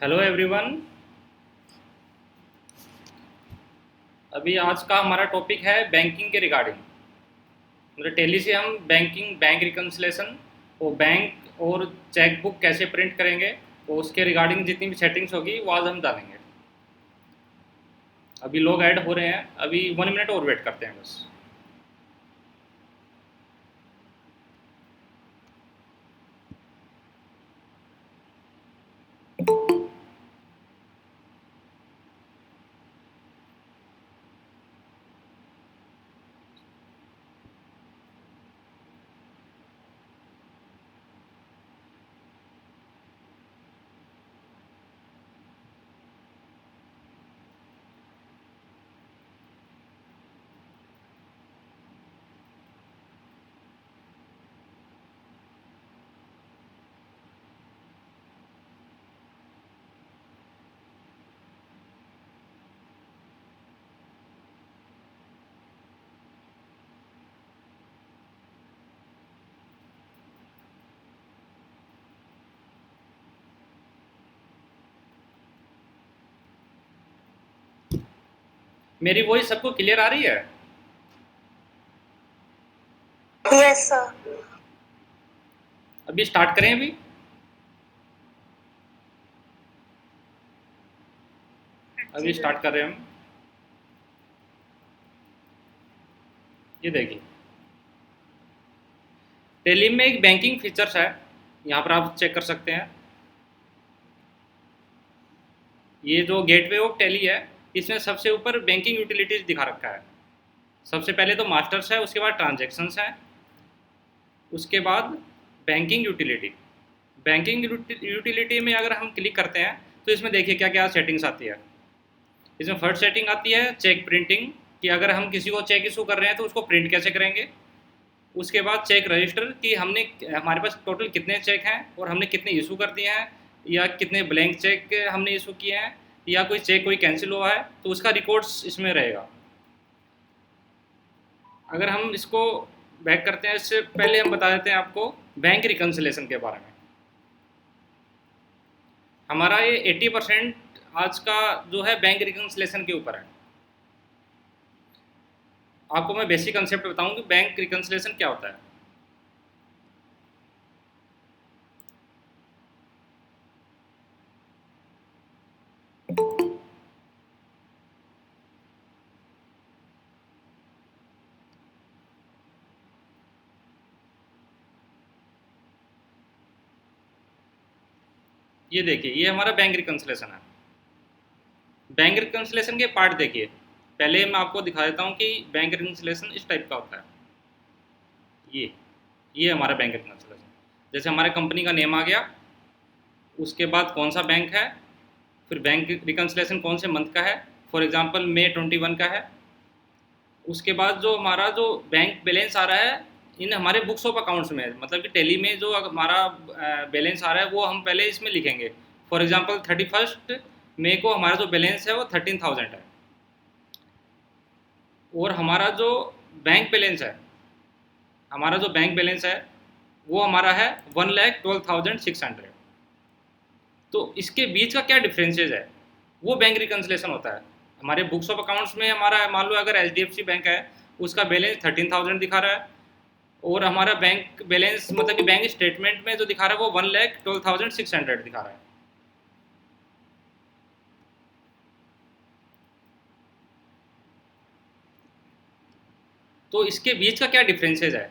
Hello everyone. अभी आज का हमारा टॉपिक है बैंकिंग के रिगार्डिंग। मतलब टेली से हम बैंक रिकन्सिलेशन और बैंक और चेक बुक कैसे प्रिंट करेंगे और उसके रिगार्डिंग जितनी भी सेटिंग्स होगी वो आज हम डालेंगे। अभी लोग ऐड हो रहे हैं, अभी 1 मिनट और वेट करते हैं बस। मेरी वॉइस सबको क्लियर आ रही है? Yes sir. अभी स्टार्ट करें अभी। अभी स्टार्ट कर रहे हैं हम। ये देखिए, टेली में एक बैंकिंग फीचर्स है, यहाँ पर आप चेक कर सकते हैं। ये जो गेटवे ऑफ टेली है, इसमें सबसे ऊपर बैंकिंग यूटिलिटीज दिखा रखा है। सबसे पहले तो मास्टर्स है, उसके बाद ट्रांजेक्शन्स है, उसके बाद बैंकिंग यूटिलिटी। बैंकिंग यूटिलिटी में अगर हम क्लिक करते हैं तो इसमें देखिए क्या क्या सेटिंग्स आती है। इसमें फर्स्ट सेटिंग आती है चेक प्रिंटिंग, कि अगर हम किसी को चेक इशू कर रहे हैं तो उसको प्रिंट कैसे करेंगे। उसके बाद चेक रजिस्टर, कि हमने हमारे पास टोटल कितने चेक हैं और हमने कितने इशू कर दिए हैं, या कितने ब्लैंक चेक हमने इशू किए हैं, या कोई चेक कोई कैंसिल हुआ है तो उसका रिकॉर्ड्स इसमें रहेगा। अगर हम इसको बैक करते हैं, इससे पहले हम बता देते हैं आपको बैंक रिकन्सिलेशन के बारे में। हमारा ये 80% आज का जो है बैंक रिकन्सिलेशन के ऊपर है। आपको मैं बेसिक कंसेप्ट बताऊं कि बैंक रिकन्सिलेशन क्या होता है। ये देखिए, ये हमारा बैंक रिकन्सिलेशन है। बैंक रिकन्सिलेशन के पार्ट देखिए। पहले मैं आपको दिखा देता हूँ कि बैंक रिकन्सिलेशन इस टाइप का होता है। ये ये हमारा बैंक रिकन्सिलेशन। जैसे हमारे कंपनी का नेम आ गया, उसके बाद कौन सा बैंक है, फिर बैंक रिकन्सिलेशन कौन से मंथ का है, फॉर एग्जांपल मई 21 का है। उसके बाद जो हमारा जो बैंक बैलेंस आ रहा है इन हमारे बुक्स ऑफ अकाउंट्स में, मतलब कि टेली में जो हमारा बैलेंस आ रहा है वो हम पहले इसमें लिखेंगे। फॉर एग्जांपल 31 मई को हमारा जो बैलेंस है वो 13,000 है। और हमारा जो बैंक बैलेंस है, हमारा जो बैंक बैलेंस है वो हमारा है 1,12,600। तो इसके बीच का क्या डिफरेंसेज है, वो बैंक रिकन्सिलेशन होता है। हमारे बुक्स ऑफ अकाउंट्स में हमारा मान लो अगर एच बैंक है, उसका बैलेंस 13,000 दिखा रहा है, और हमारा बैंक बैलेंस मतलब कि बैंक स्टेटमेंट में जो दिखा रहा है वो 1,12,600 दिखा रहा है। तो इसके बीच का क्या डिफरेंसेज है,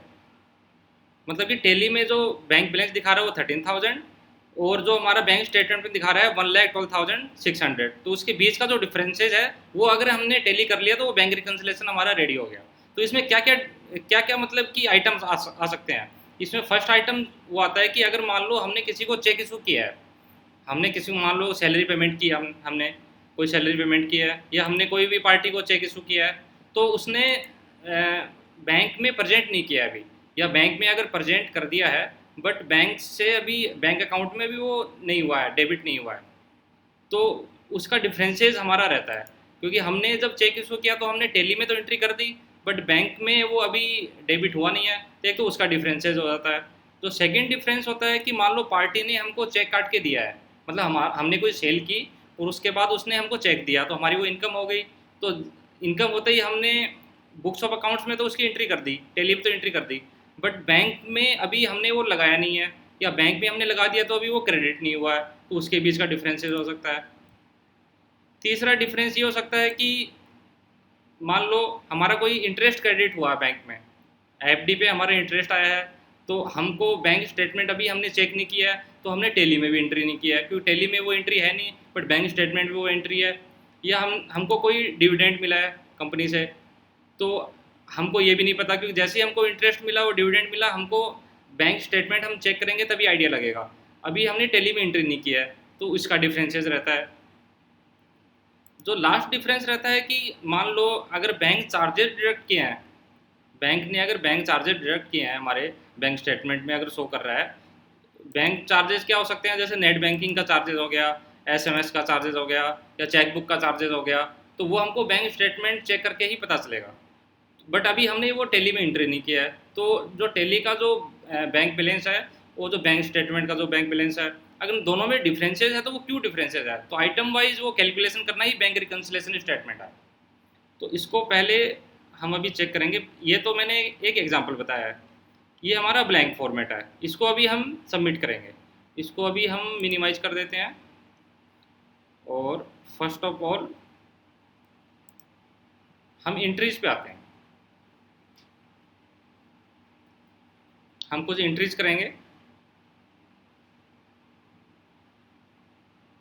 मतलब कि टेली में जो बैंक बैलेंस दिखा रहा है वो 13,000, और जो हमारा बैंक स्टेटमेंट में दिखा रहा है 1,12,600। तो उसके बीच का जो डिफरेंसेज है वो अगर हमने टेली कर लिया तो वो बैंक रिकन्सिलेशन हमारा रेडी हो गया। तो इसमें क्या क्या मतलब कि आइटम्स आ सकते हैं। इसमें फर्स्ट आइटम वो आता है कि अगर मान लो हमने किसी को चेक इशू किया है, हमने किसी को मान लो सैलरी पेमेंट की, हमने कोई सैलरी पेमेंट की है, या हमने कोई भी पार्टी को चेक इशू किया है, तो उसने बैंक में प्रेजेंट नहीं किया अभी, या बैंक में अगर प्रेजेंट कर दिया है बट बैंक से अभी बैंक अकाउंट में भी वो नहीं हुआ है, डेबिट नहीं हुआ है, तो उसका डिफरेंसेस हमारा रहता है। क्योंकि हमने जब चेक इशू किया तो हमने टेली में तो एंट्री कर दी, बट बैंक में वो अभी डेबिट हुआ नहीं है, तो एक तो उसका डिफरेंसेस हो जाता है। तो सेकंड डिफरेंस होता है कि मान लो पार्टी ने हमको चेक काट के दिया है, मतलब हमने कोई सेल की और उसके बाद उसने हमको चेक दिया तो हमारी वो इनकम हो गई। तो इनकम होते ही हमने बुक्स ऑफ अकाउंट्स में तो उसकी एंट्री कर दी, टेली में तो एंट्री कर दी, बट बैंक में अभी हमने वो लगाया नहीं है, या बैंक में हमने लगा दिया तो अभी वो क्रेडिट नहीं हुआ है, तो उसके बीच का डिफरेंसेस हो सकता है। तीसरा डिफरेंस ये हो सकता है कि मान लो हमारा कोई इंटरेस्ट क्रेडिट हुआ बैंक में, एफडी पे हमारा इंटरेस्ट आया है, तो हमको बैंक स्टेटमेंट अभी हमने चेक नहीं किया है, तो हमने टेली में भी एंट्री नहीं किया है, क्योंकि टेली में वो एंट्री है नहीं, बट बैंक स्टेटमेंट में वो एंट्री है। या हमको कोई डिविडेंड मिला है कंपनी से, तो हमको ये भी नहीं पता, क्योंकि जैसे ही हमको इंटरेस्ट मिला, वो डिविडेंड मिला, हमको बैंक स्टेटमेंट हम चेक करेंगे तभी आइडिया लगेगा, अभी हमने टेली में एंट्री नहीं किया है, तो इसका डिफरेंसेस रहता है। जो लास्ट डिफरेंस रहता है कि मान लो अगर बैंक चार्जेस डिडक्ट किए हैं, बैंक ने अगर बैंक चार्जेस डिडक्ट किए हैं हमारे बैंक स्टेटमेंट में अगर शो कर रहा है, बैंक चार्जेस क्या हो सकते हैं, जैसे नेट बैंकिंग का चार्जेस हो गया, एसएमएस का चार्जेस हो गया, या चेकबुक का चार्जेस हो गया, तो वो हमको बैंक स्टेटमेंट चेक करके ही पता चलेगा, बट अभी हमने वो टेली में एंट्री नहीं किया है। तो जो टेली का जो बैंक बैलेंस है, वो जो बैंक स्टेटमेंट का जो बैंक बैलेंस है, अगर दोनों में डिफरेंसेस है तो वो क्यों डिफरेंसेस है, तो आइटम वाइज वो कैलकुलेशन करना ही बैंक रिकन्सिलेशन स्टेटमेंट है। तो इसको पहले हम अभी चेक करेंगे। ये तो मैंने एक एग्जांपल बताया है, ये हमारा ब्लैंक फॉर्मेट है, इसको अभी हम सबमिट करेंगे। इसको अभी हम मिनिमाइज कर देते हैं, और फर्स्ट ऑफ ऑल हम एंट्रीज पे आते हैं। हम कुछ एंट्रीज करेंगे,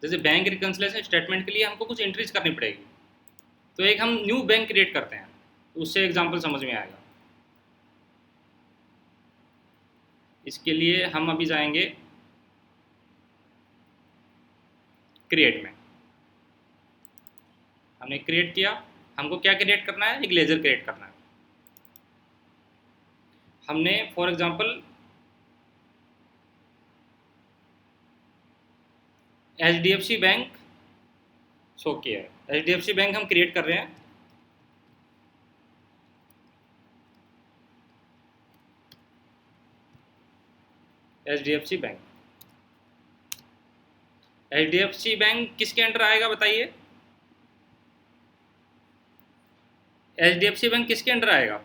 जैसे बैंक रिकन्सिलेशन स्टेटमेंट के लिए हमको कुछ एंट्रीज करनी पड़ेगी, तो एक हम न्यू बैंक क्रिएट करते हैं, उससे एग्जांपल समझ में आएगा। इसके लिए हम अभी जाएंगे क्रिएट में, हमने क्रिएट किया, हमको क्या क्रिएट करना है, एक लेजर क्रिएट करना है। हमने for example HDFC bank show किया है, एचडीएफसी बैंक हम क्रिएट कर रहे हैं। एचडीएफसी बैंक, एचडीएफसी बैंक किसके अंडर आएगा बताइए, एचडीएफसी बैंक किसके अंडर आएगा,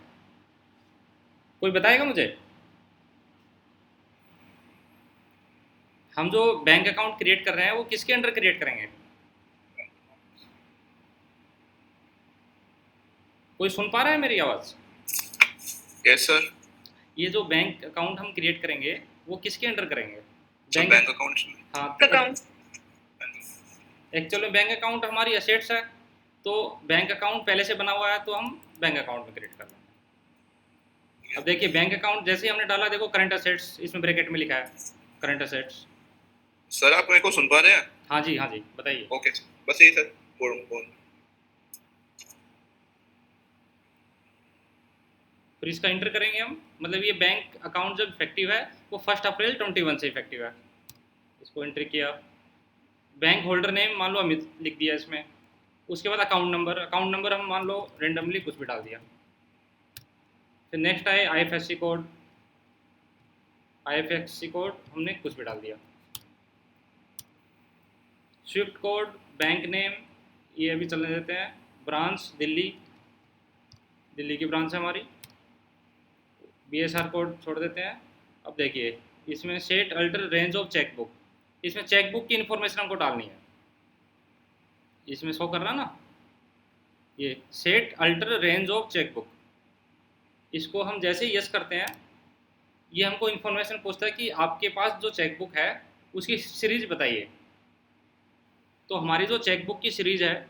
कोई बताएगा मुझे। हम जो बैंक अकाउंट क्रिएट कर रहे हैं वो किसके अंडर क्रिएट करेंगे, कोई सुन पा रहा है मेरी आवाज़। Yes sir. ये जो बैंक अकाउंट हम क्रिएट करेंगे वो किसके अंडर करेंगे, बैंक अकाउंट। हाँ, अकाउंट। एक्चुअली में बैंक अकाउंट हमारी असेट्स है, तो बैंक अकाउंट पहले से बना हुआ है, तो हम बैंक अकाउंट में क्रिएट कर लेंगे। अब देखिए बैंक अकाउंट जैसे ही हमने डाला, देखो करंट असेट्स इसमें ब्रैकेट में लिखा है, करंट असेट्स। सर आप मेरे को सुन पा रहे हैं? हाँ जी, हाँ जी, बताइए। ओके बस यही सर, बोल। फिर इसका इंटर करेंगे हम, मतलब ये बैंक अकाउंट जब इफेक्टिव है वो 1 अप्रैल 21 से इफेक्टिव है। इसको एंट्री किया, बैंक होल्डर नेम मान लो अमित लिख दिया इसमें, उसके बाद अकाउंट नंबर हम मान लो रेंडमली कुछ भी डाल दिया। फिर नेक्स्ट आए आईएफएससी कोड, आईएफएससी कोड हमने कुछ भी डाल दिया। स्विफ्ट कोड, बैंक नेम ये अभी चलने देते हैं। ब्रांच दिल्ली, दिल्ली की ब्रांच है हमारी। बीएसआर कोड छोड़ देते हैं। अब देखिए इसमें set alter range of chequebook, इसमें चेकबुक की इन्फॉर्मेशन हमको डालनी है, इसमें शो कर रहा ना ये set alter range of chequebook. इसको हम जैसे ही यस करते हैं, ये हमको इन्फॉर्मेशन पूछता है कि आपके पास जो चेकबुक है उसकी सीरीज बताइए। तो हमारी जो चेकबुक की सीरीज है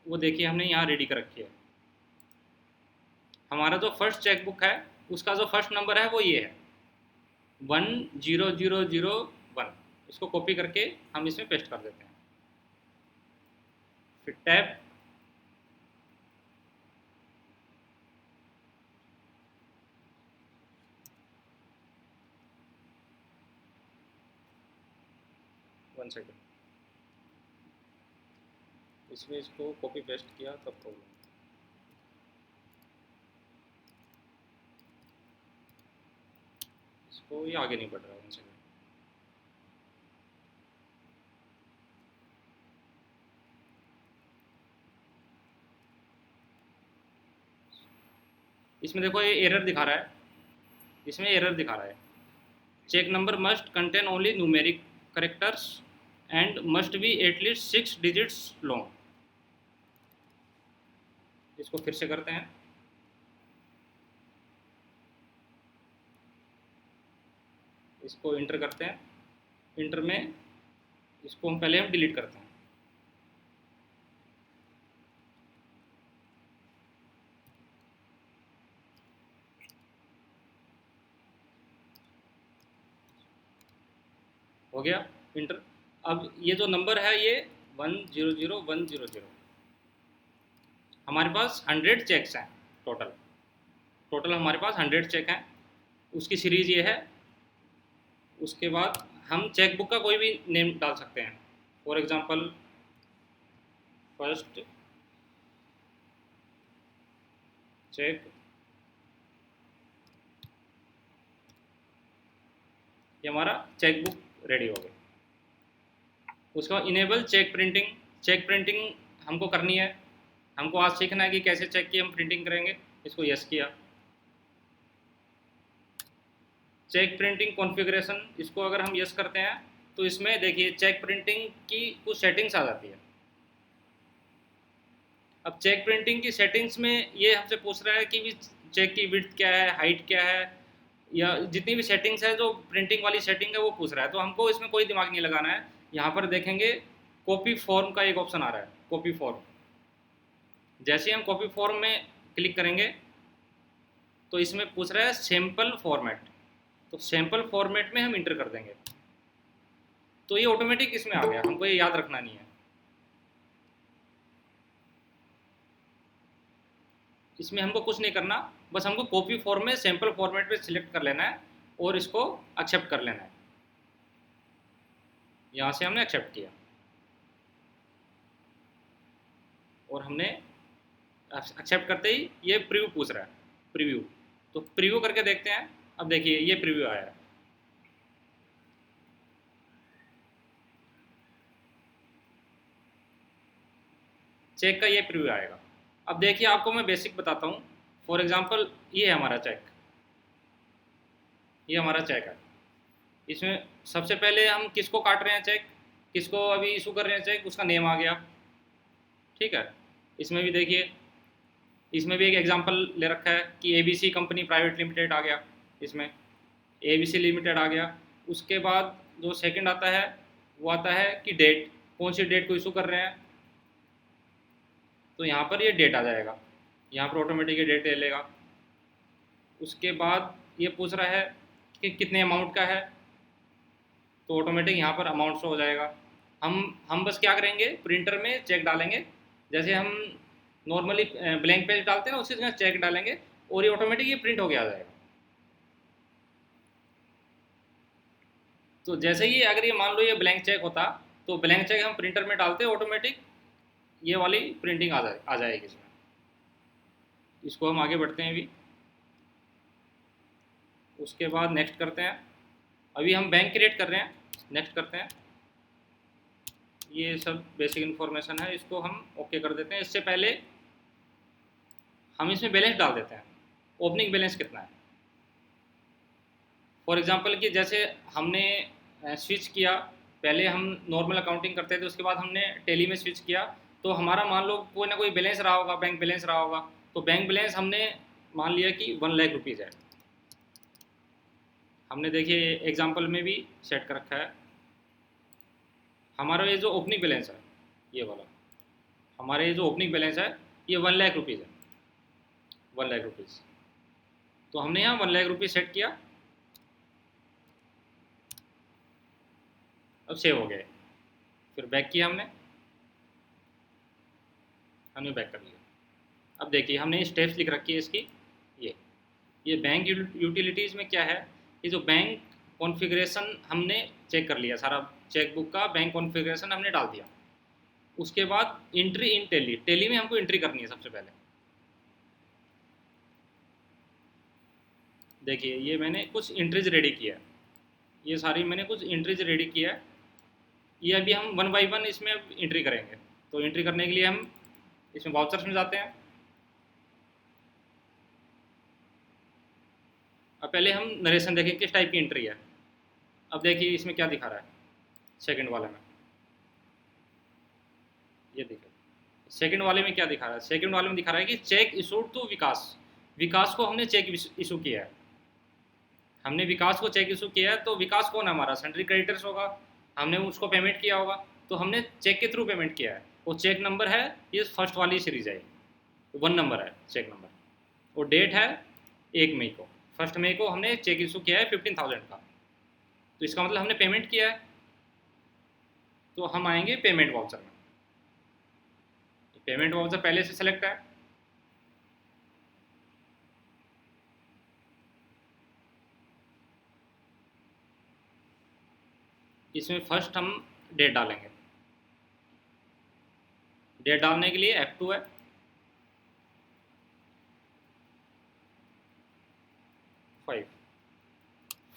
वो देखिए हमने यहाँ रेडी कर रखी है। हमारा जो फर्स्ट चेकबुक है उसका जो फर्स्ट नंबर है वो ये है 10001। इसको कॉपी करके हम इसमें पेस्ट कर देते हैं। फिर टैब, वन सेकेंड, इसमें इसको कॉपी पेस्ट किया तब प्रॉब्लम। इसको ये आगे नहीं बढ़ रहा है, वन सेकेंड। इसमें देखो ये एरर दिखा रहा है, इसमें एरर दिखा रहा है, check number must contain only numeric characters and must be at least 6 digits long. इसको फिर से करते हैं, इसको इंटर करते हैं, इंटर में इसको हम पहले डिलीट करते हैं। हो गया इंटर। अब ये जो नंबर है ये 100100, हमारे पास 100 चेक्स हैं टोटल, हमारे पास 100 चेक हैं, उसकी सीरीज़ ये है। उसके बाद हम चेक बुक का कोई भी नेम डाल सकते हैं, फॉर एग्जांपल फर्स्ट चेक, ये हमारा चेक बुक रेडी हो गई। उसके बाद enable cheque printing, cheque printing हमको करनी है, हमको आज सीखना है कि कैसे चेक की हम प्रिंटिंग करेंगे। इसको यस किया। चेक प्रिंटिंग कॉन्फ़िगरेशन, इसको अगर हम यस करते हैं तो इसमें देखिए चेक प्रिंटिंग की कुछ सेटिंग्स आ जाती है। अब चेक प्रिंटिंग की सेटिंग्स में ये हमसे पूछ रहा है कि भी चेक की विड्थ क्या है, हाइट क्या है, या जितनी भी सेटिंग्स है जो प्रिंटिंग वाली सेटिंग है वो पूछ रहा है। तो हमको इसमें कोई दिमाग नहीं लगाना है। यहाँ पर देखेंगे कॉपी फॉर्म का एक ऑप्शन आ रहा है, कॉपी फॉर्म। जैसे ही हम कॉपी फॉर्म में क्लिक करेंगे तो इसमें पूछ रहा है सैम्पल फॉर्मेट, तो सैम्पल फॉर्मेट में हम इंटर कर देंगे तो ये ऑटोमेटिक इसमें आ गया, हमको ये याद रखना नहीं है। इसमें हमको कुछ नहीं करना, बस हमको कॉपी फॉर्म में सैम्पल फॉर्मेट पे सिलेक्ट कर लेना है और इसको एक्सेप्ट कर लेना है। यहाँ से हमने एक्सेप्ट किया और हमने एक्सेप्ट करते ही ये प्रीव्यू पूछ रहा है, प्रीव्यू। तो प्रीव्यू करके देखते हैं। अब देखिए ये प्रीव्यू आया है, चेक का ये प्रीव्यू आएगा। अब देखिए आपको मैं बेसिक बताता हूँ। फॉर एग्जांपल ये है हमारा चेक, ये हमारा चेक है। इसमें सबसे पहले हम किसको काट रहे हैं चेक, किसको अभी इशू कर रहे हैं चेक, उसका नेम आ गया, ठीक है। इसमें भी देखिए, इसमें भी एक एग्जांपल ले रखा है कि ABC कंपनी प्राइवेट लिमिटेड आ गया, इसमें ABC लिमिटेड आ गया। उसके बाद जो सेकंड आता है वो आता है कि डेट, कौन सी डेट को इशू कर रहे हैं, तो यहाँ पर ये डेट आ जाएगा, यहाँ पर ऑटोमेटिक ये डेट ले लेगा। उसके बाद ये पूछ रहा है कि कितने अमाउंट का है, तो ऑटोमेटिक यहाँ पर अमाउंट शो हो जाएगा। हम बस क्या करेंगे, प्रिंटर में चेक डालेंगे, जैसे हम नॉर्मली ब्लैंक पेज डालते हैं ना, उसी जगह चेक डालेंगे और ये ऑटोमेटिक ये प्रिंट हो गया आ जाएगा। तो जैसे ही अगर ये मान लो ये ब्लैंक चेक होता तो ब्लैंक चेक हम प्रिंटर में डालते ऑटोमेटिक ये वाली प्रिंटिंग आ जाएगी इसमें। इसको हम आगे बढ़ते हैं अभी। उसके बाद नेक्स्ट करते हैं। अभी हम बैंक क्रिएट कर रहे हैं, नेक्स्ट करते हैं। ये सब बेसिक इन्फॉर्मेशन है, इसको हम ओके कर देते हैं। इससे पहले हम इसमें बैलेंस डाल देते हैं, ओपनिंग बैलेंस कितना है। फॉर एग्जांपल कि जैसे हमने स्विच किया, पहले हम नॉर्मल अकाउंटिंग करते थे, उसके बाद हमने टैली में स्विच किया, तो हमारा मान लो कोई ना कोई बैलेंस रहा होगा, बैंक बैलेंस रहा होगा। तो बैंक बैलेंस हमने मान लिया कि 1 लाख रुपीज़ है। हमने देखिए एग्जांपल में भी सेट कर रखा है। हमारा ये जो ओपनिंग बैलेंस है ये वाला, हमारे ये जो ओपनिंग बैलेंस है ये 1 लाख रुपीज़ है, 1 लाख रुपीज़। तो हमने यहाँ 1 लाख रुपीज़ सेट किया। अब सेव हो गए, फिर बैक किया हमने बैक कर लिया। अब देखिए हमने स्टेप्स लिख रखी है इसकी। ये बैंक यूटिलिटीज़ में क्या है, ये जो बैंक कॉन्फ़िगरेशन हमने चेक कर लिया, सारा चेकबुक का बैंक कॉन्फ़िगरेशन हमने डाल दिया। उसके बाद एंट्री इन टैली, टैली में हमको एंट्री करनी है सबसे पहले। देखिए ये मैंने कुछ एंट्रीज रेडी किया है, ये सारी मैंने कुछ एंट्रीज रेडी किया है। ये अभी हम 1 बाय 1 इसमें अब एंट्री करेंगे। तो एंट्री करने के लिए हम इसमें वाउचर्स में जाते हैं। अब पहले हम नरेशन देखें किस टाइप की एंट्री है। अब देखिए इसमें क्या दिखा रहा है सेकंड वाले में, ये देखिए सेकंड वाले में क्या दिखा रहा है। सेकंड वाले में दिखा रहा है कि चेक इशूड टू विकास, विकास को हमने चेक इशू किया है, हमने विकास को चेक इशू किया है। तो विकास कौन है हमारा, सन्ड्री क्रेडिटर्स होगा, हमने उसको पेमेंट किया होगा, तो हमने चेक के थ्रू पेमेंट किया है। वो चेक नंबर है, ये फर्स्ट वाली सीरीज है, 1 नंबर है चेक नंबर, और डेट है 1 मई को, 1 मई को हमने चेक इशू किया है 15,000 का। तो इसका मतलब हमने पेमेंट किया है। तो हम आएंगे पेमेंट वाउचर में, पेमेंट वाउचर पहले से सेलेक्ट है। इसमें फर्स्ट हम डेट डालेंगे, डेट डालने के लिए F2 है, फाइव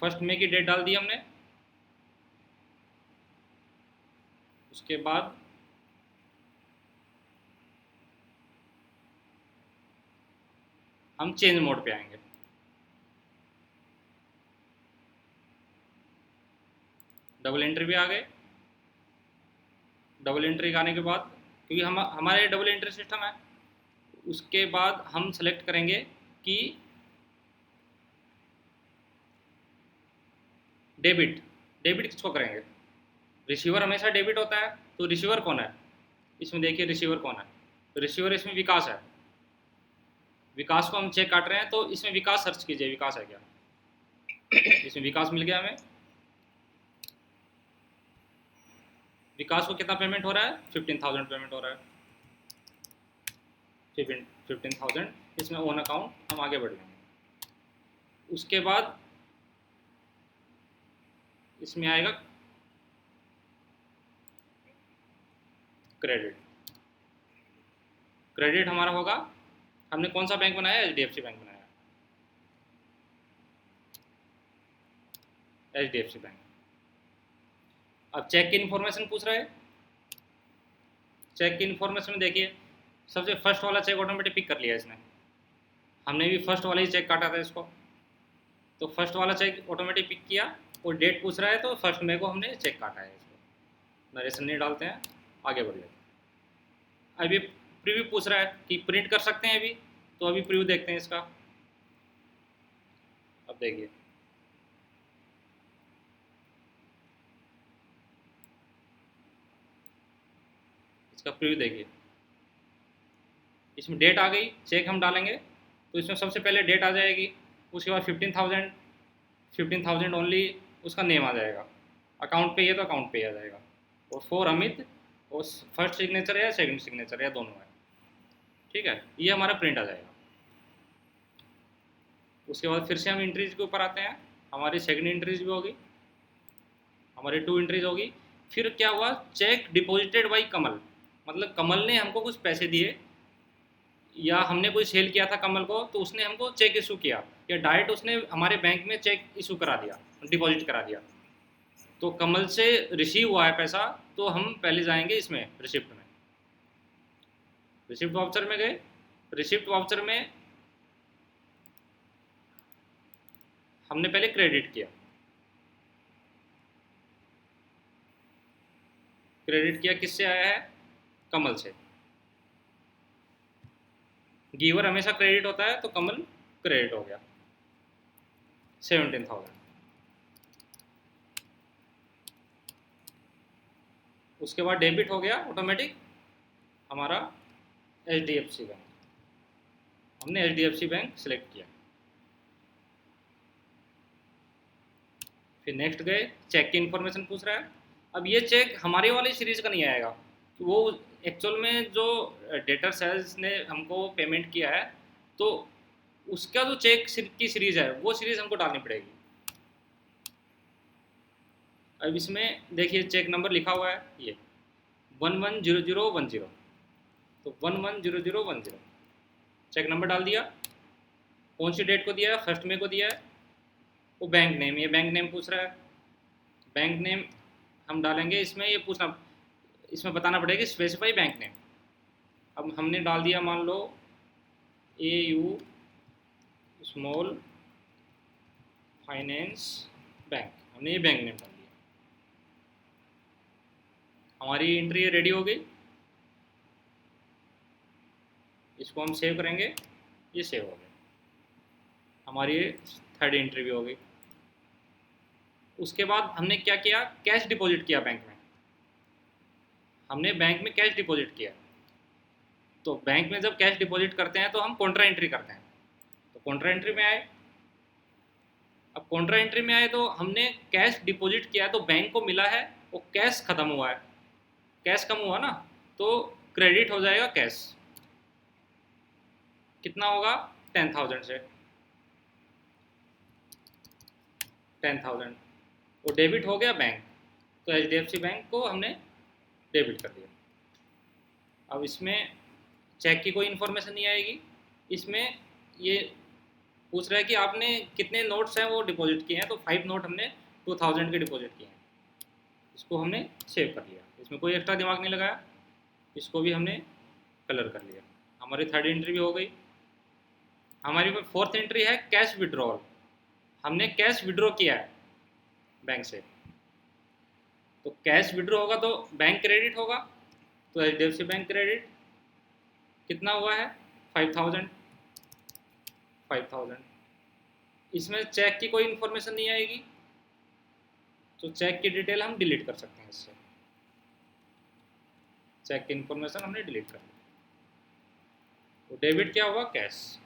1 मई की डेट डाल दी हमने। उसके बाद हम चेंज मोड पे आएंगे, डबल एंट्री भी आ गए। डबल एंट्री आने के बाद, क्योंकि हमारे डबल एंट्री सिस्टम है, उसके बाद हम सेलेक्ट करेंगे कि डेबिट, डेबिट किसको करेंगे, रिसीवर हमेशा डेबिट होता है, तो रिसीवर कौन है इसमें, देखिए रिसीवर कौन है, तो रिसीवर इसमें विकास है। विकास को हम चेक काट रहे हैं, तो इसमें विकास सर्च कीजिए, विकास है क्या, इसमें विकास मिल गया हमें। विकास को कितना पेमेंट हो रहा है, 15,000 पेमेंट हो रहा है, 15,000 इसमें ओन अकाउंट, हम आगे बढ़ लेंगे। उसके बाद इसमें आएगा क्रेडिट, क्रेडिट हमारा होगा, हमने कौन सा बैंक बनाया, HDFC बैंक बनाया, HDFC बैंक। अब चेक की इन्फॉर्मेशन पूछ रहा है, चेक की इन्फॉर्मेशन में देखिए सबसे फर्स्ट वाला चेक ऑटोमेटिक पिक कर लिया इसने, हमने भी फर्स्ट वाला ही चेक काटा था इसको, तो फर्स्ट वाला चेक ऑटोमेटिक पिक किया, और डेट पूछ रहा है तो 1 मई को हमने चेक काटा है इसको। नरेशन नहीं डालते हैं, आगे बढ़ लेते हैं। अभी प्रीव्यू पूछ रहा है कि प्रिंट कर सकते हैं अभी, तो अभी प्रीव्यू देखते हैं इसका। अब देखिए इसका प्रीव्यू देखिए, इसमें डेट आ गई, चेक हम डालेंगे तो इसमें सबसे पहले डेट आ जाएगी, उसके बाद 15,000 ओनली उसका नेम आ जाएगा, अकाउंट पे है तो अकाउंट पे आ जाएगा, और फॉर अमित, और फर्स्ट सिग्नेचर या सेकंड सिग्नेचर या दोनों है, ठीक है, ये हमारा प्रिंट आ जाएगा। उसके बाद फिर से हम एंट्रीज के ऊपर आते हैं, हमारी सेकंड एंट्रीज भी होगी, हमारी 2 एंट्रीज होगी। फिर क्या हुआ, चेक डिपॉजिटेड बाई कमल, मतलब कमल ने हमको कुछ पैसे दिए, या हमने कोई सेल किया था कमल को, तो उसने हमको चेक इशू किया, या डायरेक्ट उसने हमारे बैंक में चेक इशू करा दिया, डिपॉजिट करा दिया, तो कमल से रिसीव हुआ है पैसा, तो हम पहले जाएंगे इसमें रिसिप्ट में, रिसिप्ट वाउचर में गए, रिसिप्ट वाउचर में हमने पहले क्रेडिट किया, क्रेडिट किया किससे आया है, कमल से, गिवर हमेशा क्रेडिट होता है, तो कमल क्रेडिट हो गया 17,000। उसके बाद डेबिट हो गया ऑटोमेटिक हमारा HDFC बैंक, हमने HDFC बैंक सिलेक्ट किया। फिर नेक्स्ट गए, चेक की इन्फॉर्मेशन पूछ रहा है। अब ये चेक हमारे वाली सीरीज़ का नहीं आएगा, तो वो एक्चुअल में जो डेटर सेल्स ने हमको पेमेंट किया है, तो उसका जो चेक की सीरीज़ है वो सीरीज़ हमको डालनी पड़ेगी। अब इसमें देखिए चेक नंबर लिखा हुआ है ये 110010, तो 110010 चेक नंबर डाल दिया, कौन सी डेट को दिया है, 1 मई को दिया है, वो बैंक नेम, ये बैंक नेम पूछ रहा है, बैंक नेम हम डालेंगे इसमें, ये पूछना इसमें बताना पड़ेगा स्पेसिफाई बैंक नेम। अब हमने डाल दिया मान लो AU स्मॉल फाइनेंस बैंक, हमने ये बैंक नेम डाल दिया। हमारी एंट्री रेडी हो गई, इसको हम सेव करेंगे, ये सेव हो गया। हमारी ये थर्ड एंट्री भी हो गई। उसके बाद हमने क्या किया, कैश डिपॉजिट किया बैंक में। हमने बैंक में कैश डिपॉजिट किया। तो बैंक में जब कैश डिपॉजिट करते हैं तो हम कॉन्ट्रा एंट्री करते हैं। तो कॉन्ट्रा एंट्री में आए, अब कॉन्ट्रा एंट्री में आए तो हमने कैश डिपॉजिट किया तो बैंक को मिला है, वो कैश ख़त्म हुआ है, कैश कम हुआ ना, तो क्रेडिट हो जाएगा कैश। कितना होगा, 10,000 से 10,000, वो डेबिट हो गया बैंक। तो HDFC बैंक को हमने डेबिट कर दिया। अब इसमें चेक की कोई इन्फॉर्मेशन नहीं आएगी। इसमें ये पूछ रहा है कि आपने कितने नोट्स हैं वो डिपॉजिट किए हैं, तो 5 नोट हमने 2,000 के डिपॉजिट किए हैं। इसको हमने सेव कर लिया, इसमें कोई एक्स्ट्रा दिमाग नहीं लगाया। इसको भी हमने कलर कर लिया। हमारी थर्ड एंट्री भी हो गई। हमारी फोर्थ एंट्री है कैश विड्रॉल। हमने कैश विड्रॉ किया है बैंक से, तो कैश विड्रॉ होगा तो बैंक क्रेडिट होगा, तो HDFC बैंक क्रेडिट। कितना हुआ है, 5,000। इसमें चेक की कोई इन्फॉर्मेशन नहीं आएगी, तो चेक की डिटेल हम डिलीट कर सकते हैं इससे। चेक की इन्फॉर्मेशन हमने डिलीट कर दी। तो डेबिट क्या हुआ, कैश।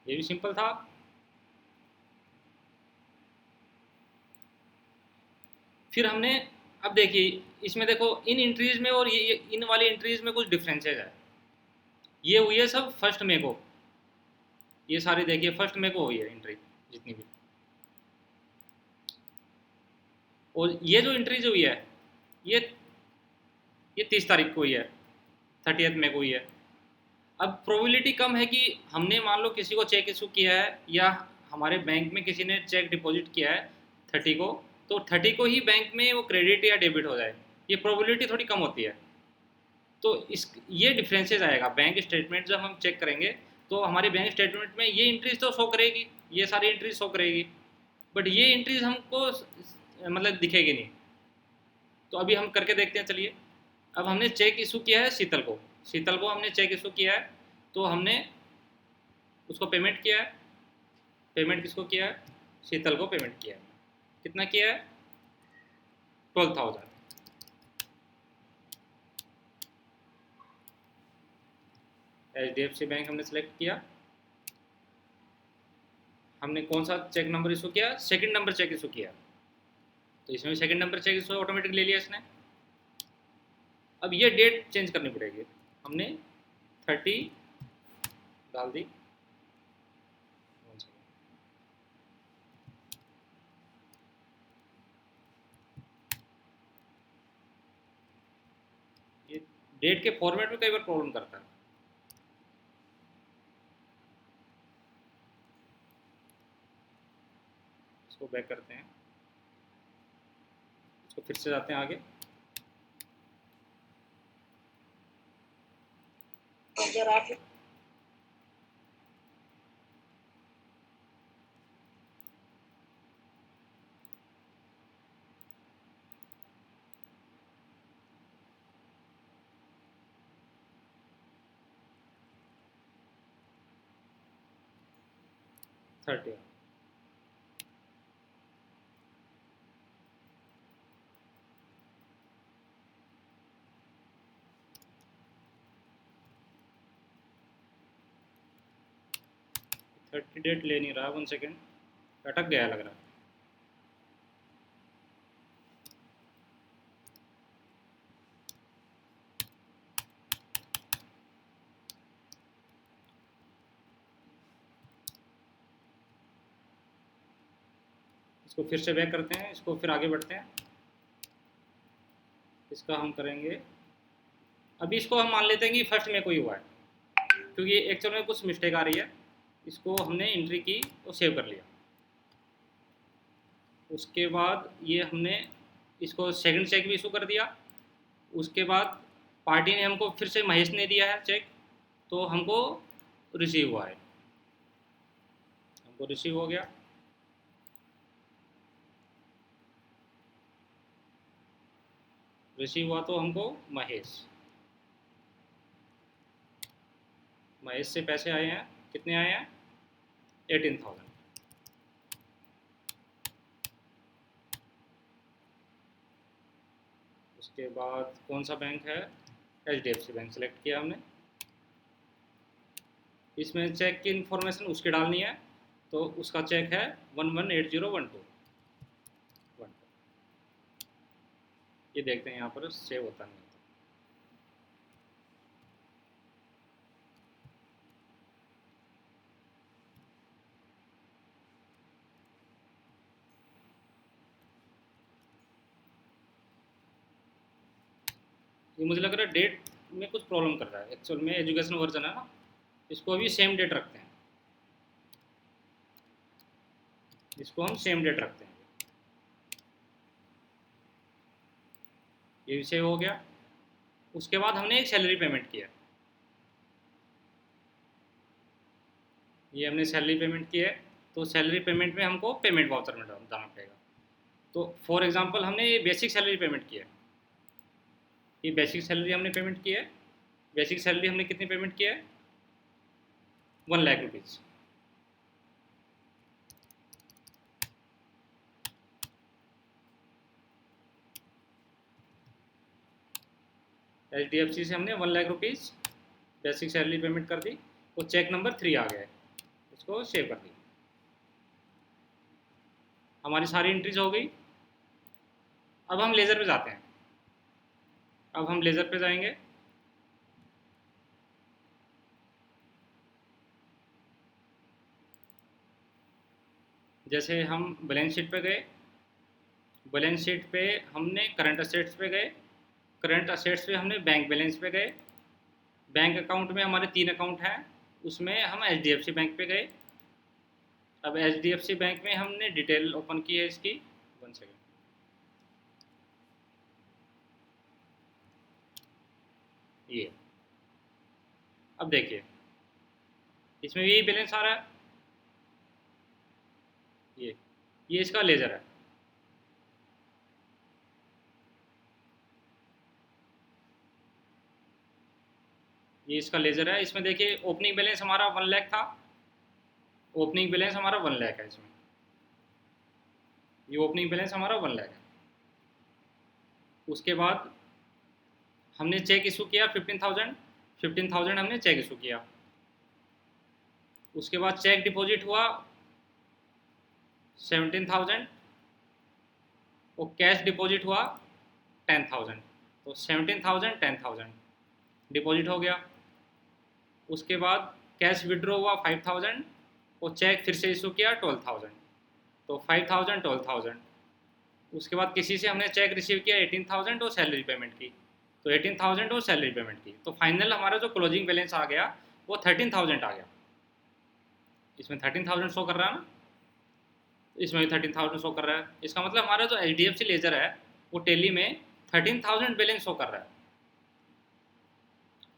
ये भी सिंपल था। फिर हमने, अब देखिए इसमें देखो इन एंट्रीज में और ये इन वाली एंट्रीज में कुछ डिफरेंसेज है। ये हुई है सब 1 मई को, ये सारी देखिए 1 मई को हुई है एंट्री जितनी भी। और ये जो एंट्री जो हुई है ये 30 तारीख को हुई है, 30 मई को हुई है। अब प्रोबेबिलिटी कम है कि हमने मान लो किसी को चेक इशू किया है या हमारे बैंक में किसी ने चेक डिपॉजिट किया है 30 को, तो 30 को ही बैंक में वो क्रेडिट या डेबिट हो जाए, ये प्रोबेबिलिटी थोड़ी कम होती है। तो ये डिफरेंसेस आएगा बैंक स्टेटमेंट जब हम चेक करेंगे, तो हमारे बैंक स्टेटमेंट में ये एंट्रीज तो शो करेगी, ये सारी एंट्रीज शो करेगी, बट ये एंट्रीज हमको मतलब दिखेगी नहीं। तो अभी हम करके देखते हैं, चलिए। अब हमने चेक इशू किया है शीतल को हमने चेक इशू किया है, तो हमने उसको पेमेंट किया है। पेमेंट किसको किया है, शीतल को पेमेंट किया है। कितना किया है, 12,000। HDFC बैंक हमने सेलेक्ट किया। हमने कौन सा चेक नंबर इशू किया, सेकंड नंबर चेक इशू किया, तो इसमें भी second number check issue automatic ले लिया इसने। अब ये डेट चेंज करनी पड़ेगी। हमने 30 डाल दी। ये डेट के फॉर्मेट में कई बार प्रॉब्लम करता है। इसको बैक करते हैं, इसको फिर से जाते हैं आगे। अगर आप 30 डेट ले नहीं रहा, 1 सेकेंड, अटक गया लग रहा है। इसको फिर से बैक करते हैं, इसको फिर आगे बढ़ते हैं। इसका हम करेंगे, अभी इसको हम मान लेते हैं कि 1 मई को ही हुआ है, क्योंकि एक्चुअल में कुछ मिस्टेक आ रही है। इसको हमने एंट्री की और सेव कर लिया। उसके बाद ये हमने इसको सेकंड चेक भी इशू कर दिया। उसके बाद पार्टी ने हमको फिर से, महेश ने दिया है चेक, तो हमको रिसीव हुआ है। वो रिसीव हो गया। रिसीव हुआ तो हमको महेश से पैसे आए हैं। कितने आए हैं? 18,000। उसके बाद कौन सा बैंक है? HDFC बैंक सेलेक्ट किया हमने। इसमें चेक की इंफॉर्मेशन उसकी डालनी है, तो उसका चेक है 118012। ये देखते हैं यहाँ पर सेव होता नहीं होता। ये मुझे लग रहा है डेट में कुछ प्रॉब्लम कर रहा है। एक्चुअल में एजुकेशन वर्जन है ना, इसको अभी सेम डेट रखते हैं। इसको हम सेम डेट रखते हैं। ये भी सेव हो गया। उसके बाद हमने एक सैलरी पेमेंट किया। ये हमने सैलरी पेमेंट की है, तो सैलरी पेमेंट में हमको पेमेंट वाउचर में डालना पड़ेगा। तो फॉर एग्जांपल हमने ये बेसिक सैलरी पेमेंट की है। ये बेसिक सैलरी हमने पेमेंट की है। बेसिक सैलरी हमने कितनी पेमेंट की है? 1,00,000 रुपीज़। HDFC से हमने 1,00,000 रुपीज़ बेसिक सैलरी पेमेंट कर दी। वो चेक नंबर 3 आ गया है, इसको सेव कर दी। हमारी सारी एंट्रीज हो गई। अब हम लेज़र पे जाते हैं। अब हम लेज़र पे जाएंगे। जैसे हम बैलेंस शीट पे गए, बैलेंस शीट पे हमने करंट असेट्स पे गए, करंट असेट्स पे हमने बैंक बैलेंस पे गए। बैंक अकाउंट में हमारे 3 अकाउंट हैं, उसमें हम HDFC बैंक पे गए। अब HDFC बैंक में हमने डिटेल ओपन की है इसकी। 1 सेकेंड। ये अब देखिए, इसमें यही बैलेंस आ रहा है। ये इसका लेज़र है। ये इसका लेज़र है। इसमें देखिए ओपनिंग बैलेंस हमारा 1,00,000 था। ओपनिंग बैलेंस हमारा 1,00,000 है इसमें। ये ओपनिंग बैलेंस हमारा 1,00,000 है। उसके बाद हमने चेक इशू किया 15,000 हमने चेक इशू किया। उसके बाद चेक डिपॉजिट हुआ 17,000 और कैश डिपॉजिट हुआ 10,000। तो 17,000 10,000 डिपॉजिट हो गया। उसके बाद कैश विड्रॉ हुआ 5,000 और चेक फिर से इशू किया 12,000। तो 5,000 12,000। उसके बाद किसी से हमने चेक रिसीव किया 18,000 और सैलरी पेमेंट की। तो 18,000 और सैलरी पेमेंट की। तो फाइनल हमारा जो क्लोजिंग बैलेंस आ गया वो 13,000 आ गया। इसमें 13,000 शो कर रहा है ना, इसमें भी 13,000 शो कर रहा है। इसका मतलब हमारा जो HDFC लेजर है वो टेली में 13,000 बैलेंस शो कर रहा है।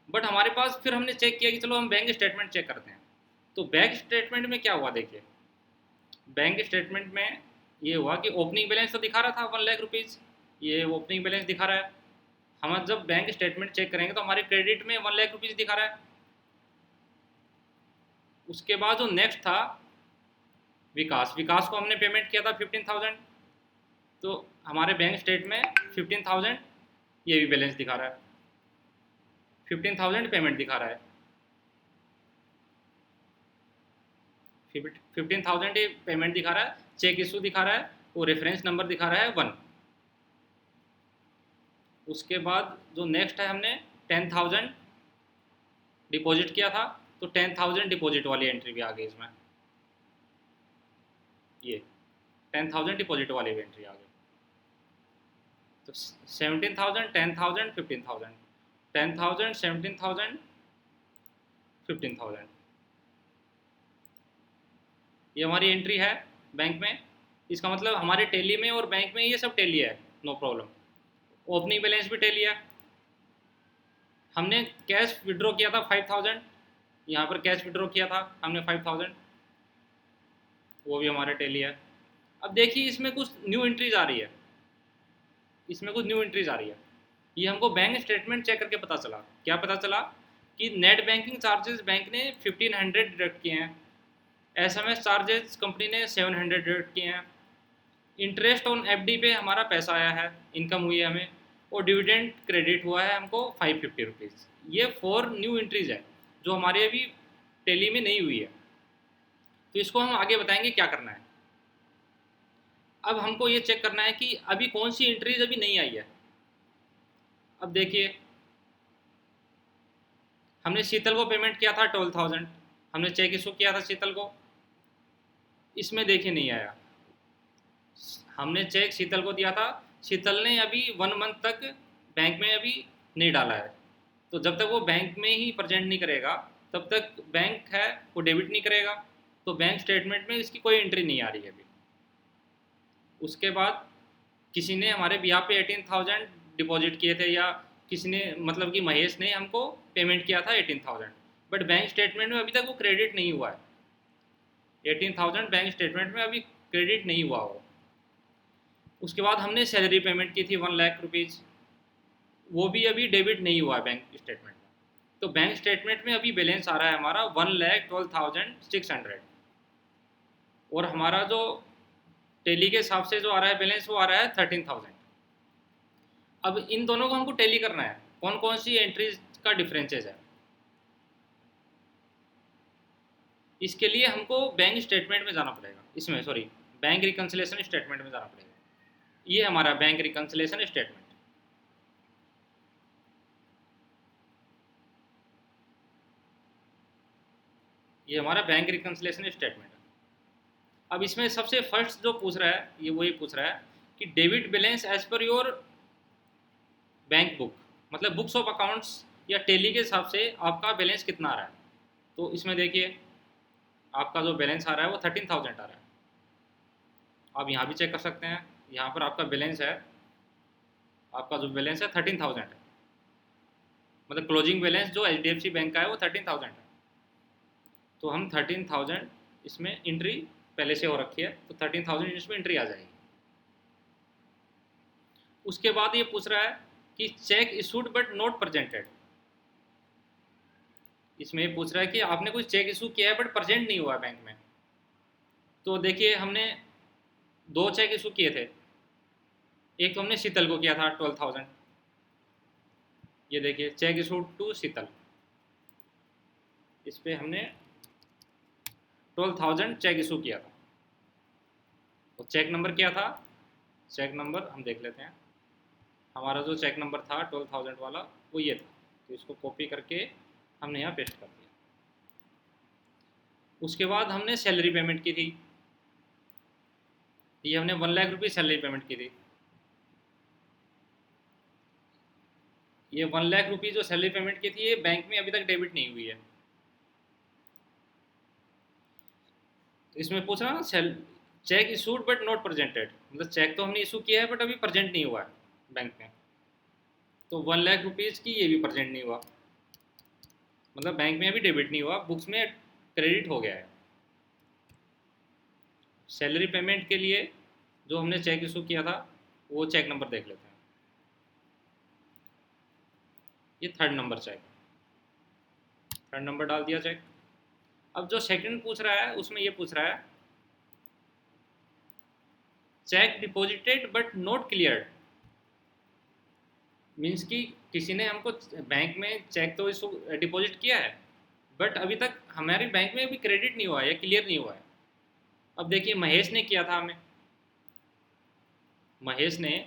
बट हमारे पास फिर हमने चेक किया कि चलो हम बैंक स्टेटमेंट चेक करते हैं। तो बैंक स्टेटमेंट में क्या हुआ देखिए, बैंक स्टेटमेंट में ये हुआ कि ओपनिंग बैलेंस तो दिखा रहा था 1,00,000 रुपीज़, ये ओपनिंग बैलेंस दिखा रहा है। हम जब बैंक स्टेटमेंट चेक करेंगे तो हमारे क्रेडिट में 1,00,000 रुपीज़ दिखा रहा है। उसके बाद जो नेक्स्ट था विकास को हमने पेमेंट किया था 15,000। तो हमारे बैंक स्टेट में 15,000 ये भी बैलेंस दिखा रहा है, 15,000 पेमेंट दिखा रहा है। 15,000 ये पेमेंट दिखा रहा है, चेक इशू दिखा रहा है, वो रेफरेंस नंबर दिखा रहा है 1। उसके बाद जो नेक्स्ट है हमने 10,000 डिपॉजिट किया था, तो 10,000 डिपॉजिट वाली एंट्री भी आ गई इसमें। ये 10,000 डिपॉजिट वाली भी एंट्री आ गई। तो 17,000 10,000 15,000 10,000 17,000 15,000 ये हमारी एंट्री है बैंक में। इसका मतलब हमारे टेली में और बैंक में ये सब टेली है, नो प्रॉब्लम। ओपनिंग बैलेंस भी टेली है। हमने कैश विड्रॉ किया था 5,000, यहाँ पर कैश विड्रॉ किया था हमने 5,000। वो भी हमारा टेली है। अब देखिए इसमें कुछ न्यू एंट्रीज आ रही है, इसमें कुछ न्यू एंट्रीज आ रही है। ये हमको बैंक स्टेटमेंट चेक करके पता चला। क्या पता चला? कि नेट बैंकिंग चार्जेस बैंक ने 1500 डिडक्ट किए हैं, एसएमएस चार्जेस कंपनी ने 700 डिडक्ट किए हैं, इंटरेस्ट ऑन एफडी पे हमारा पैसा आया है, इनकम हुई है हमें, और डिविडेंड क्रेडिट हुआ है हमको 550 रुपीज़। ये 4 न्यू एंट्रीज है जो हमारे अभी टेली में नहीं हुई है। तो इसको हम आगे बताएंगे क्या करना है। अब हमको ये चेक करना है कि अभी कौन सी एंट्रीज अभी नहीं आई है। अब देखिए हमने शीतल को पेमेंट किया था 12,000, हमने चेक इशू किया था शीतल को, इसमें देखिए नहीं आया। हमने चेक शीतल को दिया था, शीतल ने अभी 1 मंथ तक बैंक में अभी नहीं डाला है। तो जब तक वो बैंक में ही प्रेजेंट नहीं करेगा तब तक बैंक है वो डेबिट नहीं करेगा। तो बैंक स्टेटमेंट में इसकी कोई एंट्री नहीं आ रही है अभी। उसके बाद किसी ने हमारे बिहाफ पे 18,000 डिपॉजिट किए थे, या किसी ने मतलब कि महेश ने हमको पेमेंट किया था 18,000, बट बैंक स्टेटमेंट में अभी तक वो क्रेडिट नहीं हुआ है। 18,000 बैंक स्टेटमेंट में अभी क्रेडिट नहीं हुआ हो। उसके बाद हमने सैलरी पेमेंट की थी 1 लाख रुपीज़, वो भी अभी डेबिट नहीं हुआ है बैंक स्टेटमेंट में। तो बैंक स्टेटमेंट में अभी बैलेंस आ रहा है हमारा 1,12,600, और हमारा जो टेली के हिसाब से जो आ रहा है बैलेंस वो आ रहा है 13,000। अब इन दोनों को हमको टेली करना है, कौन कौन सी एंट्रीज का डिफरेंसेस है। इसके लिए हमको बैंक स्टेटमेंट में जाना पड़ेगा, इसमें सॉरी बैंक रिकन्सिलेशन स्टेटमेंट में जाना पड़ेगा। ये हमारा बैंक रिकन्सिलेशन स्टेटमेंट, ये हमारा बैंक रिकन्सिलेशन स्टेटमेंट है। अब इसमें सबसे फर्स्ट जो पूछ रहा है ये वही पूछ रहा है कि debit balance as per your bank book, मतलब बुक्स ऑफ अकाउंट्स या टेली के हिसाब से आपका बैलेंस कितना आ रहा है। तो इसमें देखिए आपका जो बैलेंस आ रहा है वो 13,000 आ रहा है। आप यहाँ भी चेक कर सकते हैं, यहाँ पर आपका बैलेंस है, आपका जो बैलेंस है 13,000 है, मतलब क्लोजिंग बैलेंस जो HDFC बैंक का है वो 13,000 है। तो हम 13,000 इसमें एंट्री पहले से हो रखी है, तो 13,000 इसमें एंट्री आ जाएगी। उसके बाद ये पूछ रहा है कि check issued but not presented. इसमें ये पूछ रहा है कि आपने कोई चेक इशू किया है बट प्रेजेंट नहीं हुआ है बैंक में। तो देखिए हमने 2 चेक इशू किए थे, एक तो हमने शीतल को किया था 12,000, ये देखिए चेक इशू टू शीतल, इस पर हमने 12,000 चेक इशू किया था। तो चेक नंबर क्या था, चेक नंबर हम देख लेते हैं। हमारा जो चेक नंबर था 12,000 वाला वो ये था, तो इसको कॉपी करके हमने यहाँ पेस्ट कर दिया। उसके बाद हमने सैलरी पेमेंट की थी, ये हमने 1 लाख रुपये सैलरी पेमेंट की थी। ये 1 लाख रुपये जो सैलरी पेमेंट की थी ये बैंक में अभी तक डेबिट नहीं हुई है। इसमें पूछ रहा ना check issued but not presented, मतलब चेक तो हमने इशू किया है बट अभी प्रेजेंट नहीं हुआ है बैंक में। तो 1 लाख रुपीज़ की ये भी प्रेजेंट नहीं हुआ, मतलब बैंक में अभी डेबिट नहीं हुआ, बुक्स में क्रेडिट हो गया है। सैलरी पेमेंट के लिए जो हमने चेक इशू किया था वो चेक नंबर देख लेते हैं, ये 3rd number check, 3rd number डाल दिया चेक। अब जो सेकंड पूछ रहा है उसमें ये पूछ रहा है check deposited but not cleared, means कि किसी ने हमको बैंक में चेक तो इसको डिपॉजिट किया है बट अभी तक हमारे बैंक में अभी क्रेडिट नहीं हुआ है या क्लियर नहीं हुआ है। अब देखिए महेश ने किया था हमें, महेश ने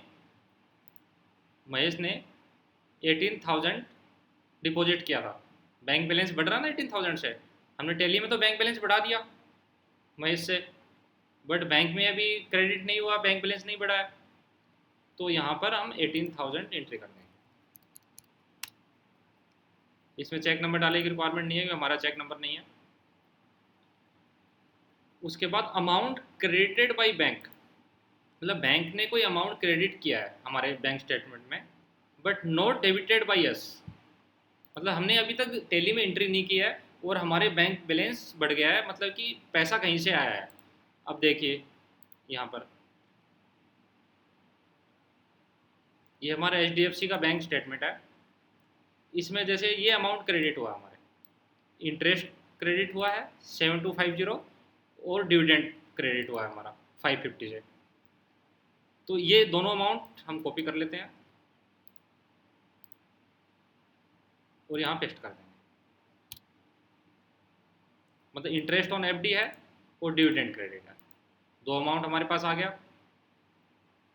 18,000 डिपॉजिट किया था। बैंक बैलेंस बढ़ रहा ना 18,000 से, हमने टेली में तो बैंक बैलेंस बढ़ा दिया महेश से, बट बैंक में अभी क्रेडिट नहीं हुआ, बैंक बैलेंस नहीं बढ़ा है। तो यहाँ पर हम 18,000 एंट्री कर देंगे। इसमें चेक नंबर डालने की रिक्वायरमेंट नहीं है क्योंकि हमारा चेक नंबर नहीं है। उसके बाद अमाउंट क्रेडिटेड बाय बैंक, मतलब बैंक ने कोई अमाउंट क्रेडिट किया है हमारे बैंक स्टेटमेंट में but not debited by us, मतलब हमने अभी तक टेली में एंट्री नहीं की है और हमारे बैंक बैलेंस बढ़ गया है, मतलब कि पैसा कहीं से आया है अब देखिए यहाँ पर ये हमारा HDFC का बैंक स्टेटमेंट है। इसमें जैसे ये अमाउंट क्रेडिट हुआ, हमारे इंटरेस्ट क्रेडिट हुआ है 7250 और डिविडेंड क्रेडिट हुआ है हमारा 550 से। तो ये दोनों अमाउंट हम कॉपी कर लेते हैं और यहाँ पेस्ट कर देंगे। मतलब इंटरेस्ट ऑन FD है और डिविडेंड क्रेडिट है, दो अमाउंट हमारे पास आ गया।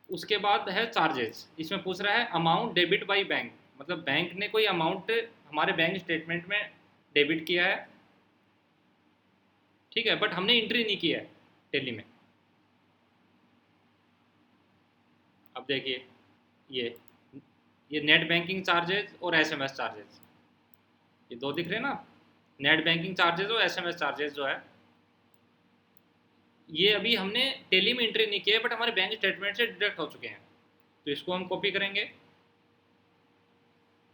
उसके बाद है चार्जेस। इसमें पूछ रहा है अमाउंट डेबिट बाय बैंक, मतलब बैंक ने कोई अमाउंट हमारे बैंक स्टेटमेंट में डेबिट किया है, ठीक है, बट हमने एंट्री नहीं किया है टैली में। अब देखिए ये नेट बैंकिंग चार्जेस और SMS चार्जेस, ये दो दिख रहे हैं ना, नेट बैंकिंग चार्जेस और SMS चार्जेस जो है, ये अभी हमने टैली में एंट्री नहीं किया है बट हमारे बैंक स्टेटमेंट से डिडक्ट हो चुके हैं। तो इसको हम कॉपी करेंगे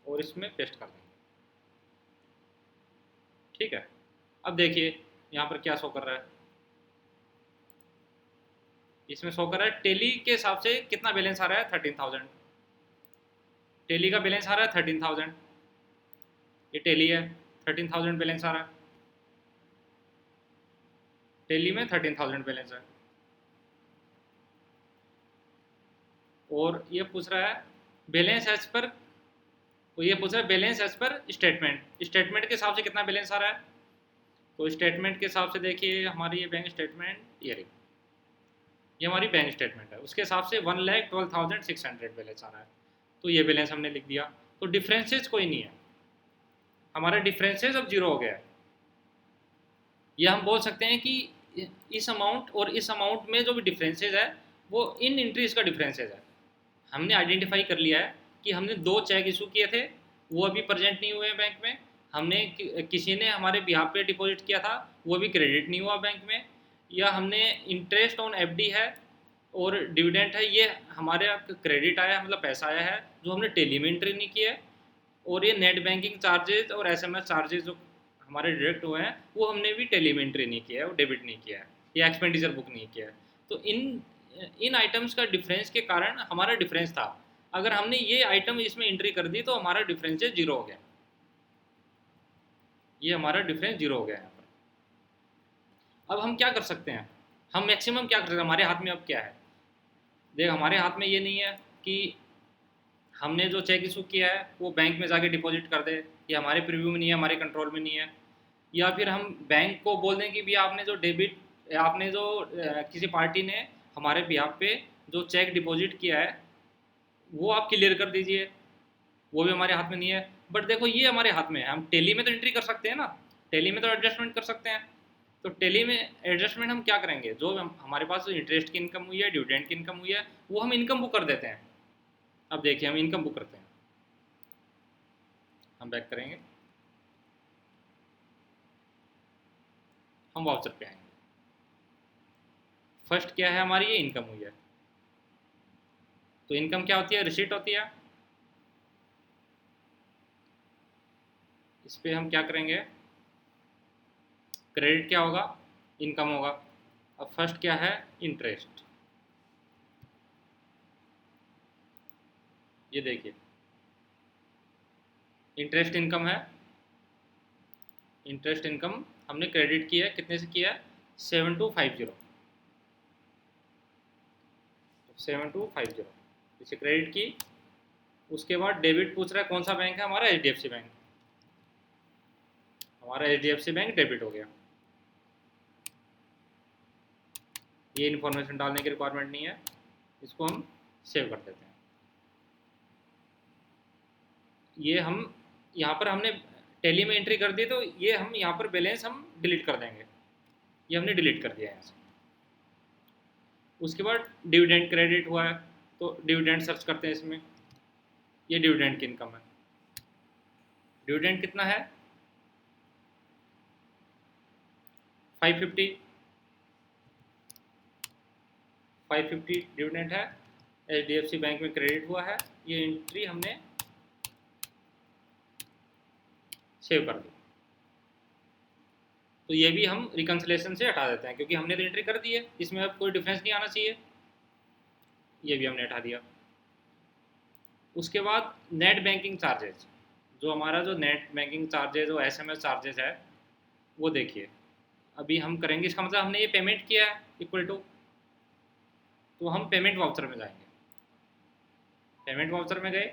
और इसमें पेस्ट कर देंगे, ठीक है। अब देखिए यहाँ पर क्या शो कर रहा है, इसमें शो कर रहा है टैली के हिसाब से कितना बैलेंस आ रहा है 13,000। टैली का बैलेंस आ रहा है 13,000, ये टैली है 13,000 बैलेंस आ रहा है, टैली में 13,000 बैलेंस है। और ये पूछ रहा है बैलेंस एज पर, तो ये पूछ रहा है balance as per statement, statement के हिसाब से कितना बैलेंस आ रहा है। तो स्टेटमेंट के हिसाब से देखिए हमारी ये बैंक स्टेटमेंट, ये हमारी बैंक स्टेटमेंट है, उसके हिसाब से 1,12,600 बैलेंस आ रहा है। तो ये बैलेंस हमने लिख दिया। तो डिफरेंसेस कोई नहीं है, हमारा डिफरेंसेस अब जीरो हो गया है। ये हम बोल सकते हैं कि इस अमाउंट और इस अमाउंट में जो भी डिफरेंसेस है वो इन एंट्रीज का डिफरेंसेस है। हमने आइडेंटिफाई कर लिया है कि हमने दो चेक इशू किए थे, वो अभी प्रेजेंट नहीं हुए बैंक में। हमने किसी ने हमारे बिहाफ पे डिपॉजिट किया था, वो भी क्रेडिट नहीं हुआ बैंक में। या हमने इंटरेस्ट ऑन FD है और डिविडेंड है, ये हमारे क्रेडिट आया, मतलब पैसा आया है जो हमने टैली में एंट्री नहीं किया है। और ये नेट बैंकिंग चार्जेस और SMS चार्जेस जो हमारे डिडक्ट हुए हैं वो हमने भी टैली में एंट्री नहीं किया है और डेबिट नहीं किया है, या एक्सपेंडिचर बुक नहीं किया है। तो इन आइटम्स का डिफरेंस के कारण हमारा डिफरेंस था। अगर हमने ये आइटम इसमें एंट्री कर दी तो हमारा डिफरेंस जीरो हो गया, ये हमारा डिफरेंस जीरो हो गया यहाँ पर। अब हम क्या कर सकते हैं, हम मैक्सिमम क्या कर सकते हैं, हमारे हाथ में अब क्या है। देख हमारे हाथ में ये नहीं है कि हमने जो चेक इशू किया है वो बैंक में जाके डिपॉजिट कर दे, ये हमारे प्रीव्यू में नहीं है, हमारे कंट्रोल में नहीं है। या फिर हम बैंक को बोल दें कि भैया आपने जो आपने जो किसी पार्टी ने हमारे बिहाफ पे जो चेक डिपॉजिट किया है वो आप क्लियर कर दीजिए, वो भी हमारे हाथ में नहीं है। बट देखो ये हमारे हाथ में है, हम टैली में तो एंट्री कर सकते हैं ना, टैली में तो एडजस्टमेंट कर सकते हैं। तो टैली में एडजस्टमेंट हम क्या करेंगे, जो हमारे पास इंटरेस्ट की इनकम हुई है, डिविडेंड की इनकम हुई है, वो हम इनकम बुक कर देते हैं। अब देखिए हम इनकम बुक करते हैं, हम बैक करेंगे, हम वाउचर पे आएंगे। फर्स्ट क्या है हमारी, ये इनकम हुई है। तो इनकम क्या होती है, रिसीट होती है। इस पर हम क्या करेंगे, क्रेडिट क्या होगा, इनकम होगा। अब फर्स्ट क्या है, इंटरेस्ट। ये देखिए इंटरेस्ट इनकम है, इंटरेस्ट इनकम हमने क्रेडिट किया है, कितने से किया है 7250, 7250 इसे क्रेडिट की। उसके बाद डेबिट पूछ रहा है कौन सा बैंक है, हमारा HDFC बैंक, हमारा HDFC बैंक डेबिट हो गया। ये इन्फॉर्मेशन डालने की रिक्वायरमेंट नहीं है, इसको हम सेव कर देते हैं। ये हम यहाँ पर हमने टैली में एंट्री कर दी, तो ये हम यहाँ पर बैलेंस हम डिलीट कर देंगे, ये हमने डिलीट कर दिया यहाँ से। उसके बाद डिविडेंड क्रेडिट हुआ है, तो डिविडेंड सर्च करते हैं इसमें, ये डिविडेंड की इनकम है। डिविडेंड कितना है 550 डिविडेंड है, HDFC बैंक में क्रेडिट हुआ है। ये एंट्री हमने सेव कर दी। तो ये भी हम रिकन्सिलेशन से हटा देते हैं, क्योंकि हमने तो एंट्री कर दी है, इसमें अब कोई डिफरेंस नहीं आना चाहिए। ये भी हमने हटा दिया। उसके बाद नेट बैंकिंग चार्जेज, जो हमारा जो नेट बैंकिंग चार्जेज और SMS चार्जेज है वो देखिए, अभी हम करेंगे, इसका मतलब हमने ये पेमेंट किया है इक्वल टू, तो हम पेमेंट वाउचर में जाएंगे। पेमेंट वाउचर में गए,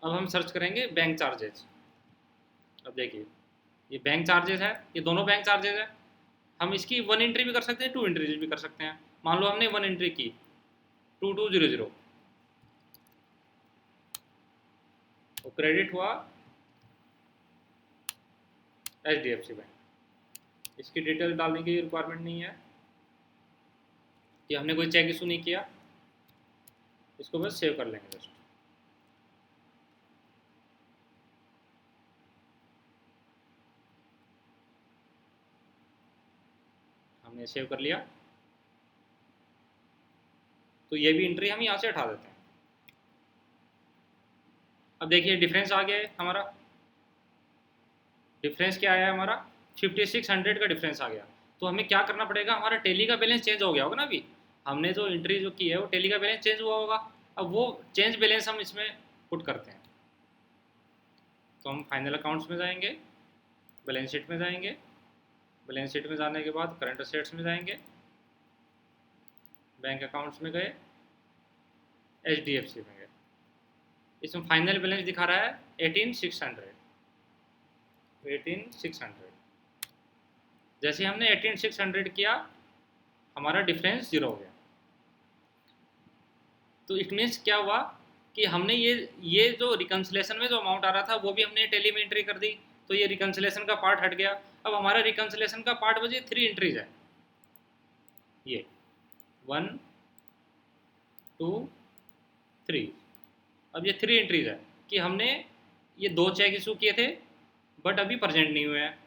अब हम सर्च करेंगे बैंक चार्जेज। अब देखिए ये बैंक चार्जेज है, ये दोनों बैंक चार्जेज है। हम इसकी 1 एंट्री भी कर सकते हैं, 2 एंट्रीज भी कर सकते हैं। मान लो हमने 1 एंट्री की 2200 और क्रेडिट हुआ HDFC बैंक। इसकी डिटेल डालने की रिक्वायरमेंट नहीं है कि हमने कोई चेक इशू नहीं किया, इसको बस सेव कर लेंगे जस्ट। हमने सेव कर लिया, तो ये भी एंट्री हम यहाँ से हटा देते हैं। अब देखिए डिफरेंस आ गया है हमारा। डिफरेंस क्या आया हमारा, 5600 का डिफरेंस आ गया। तो हमें क्या करना पड़ेगा, हमारा टेली का बैलेंस चेंज हो गया होगा ना, अभी हमने जो एंट्री जो की है वो टेली का बैलेंस चेंज हुआ होगा। अब वो चेंज बैलेंस हम इसमें पुट करते हैं। तो हम फाइनल अकाउंट्स में जाएंगे, बैलेंस शीट में जाएंगे, बैलेंस शीट में जाने के बाद करंट असेट्स में जाएंगे, बैंक अकाउंट्स में गए, HDFC में गए। इसमें फाइनल बैलेंस दिखा रहा है 18600। जैसे हमने 18600 किया, हमारा डिफरेंस 0 हो गया। तो इट मीन्स क्या हुआ कि हमने ये जो रिकन्सिलेशन में जो अमाउंट आ रहा था वो भी हमने टेली में एंट्री कर दी, तो ये रिकन्सिलेशन का पार्ट हट गया। अब हमारा रिकन्सिलेशन का पार्ट बचे 3 एंट्रीज है, ये 1 2 3। अब ये 3 एंट्रीज है कि हमने ये 2 चेक इशू किए थे बट अभी प्रेजेंट नहीं हुए हैं।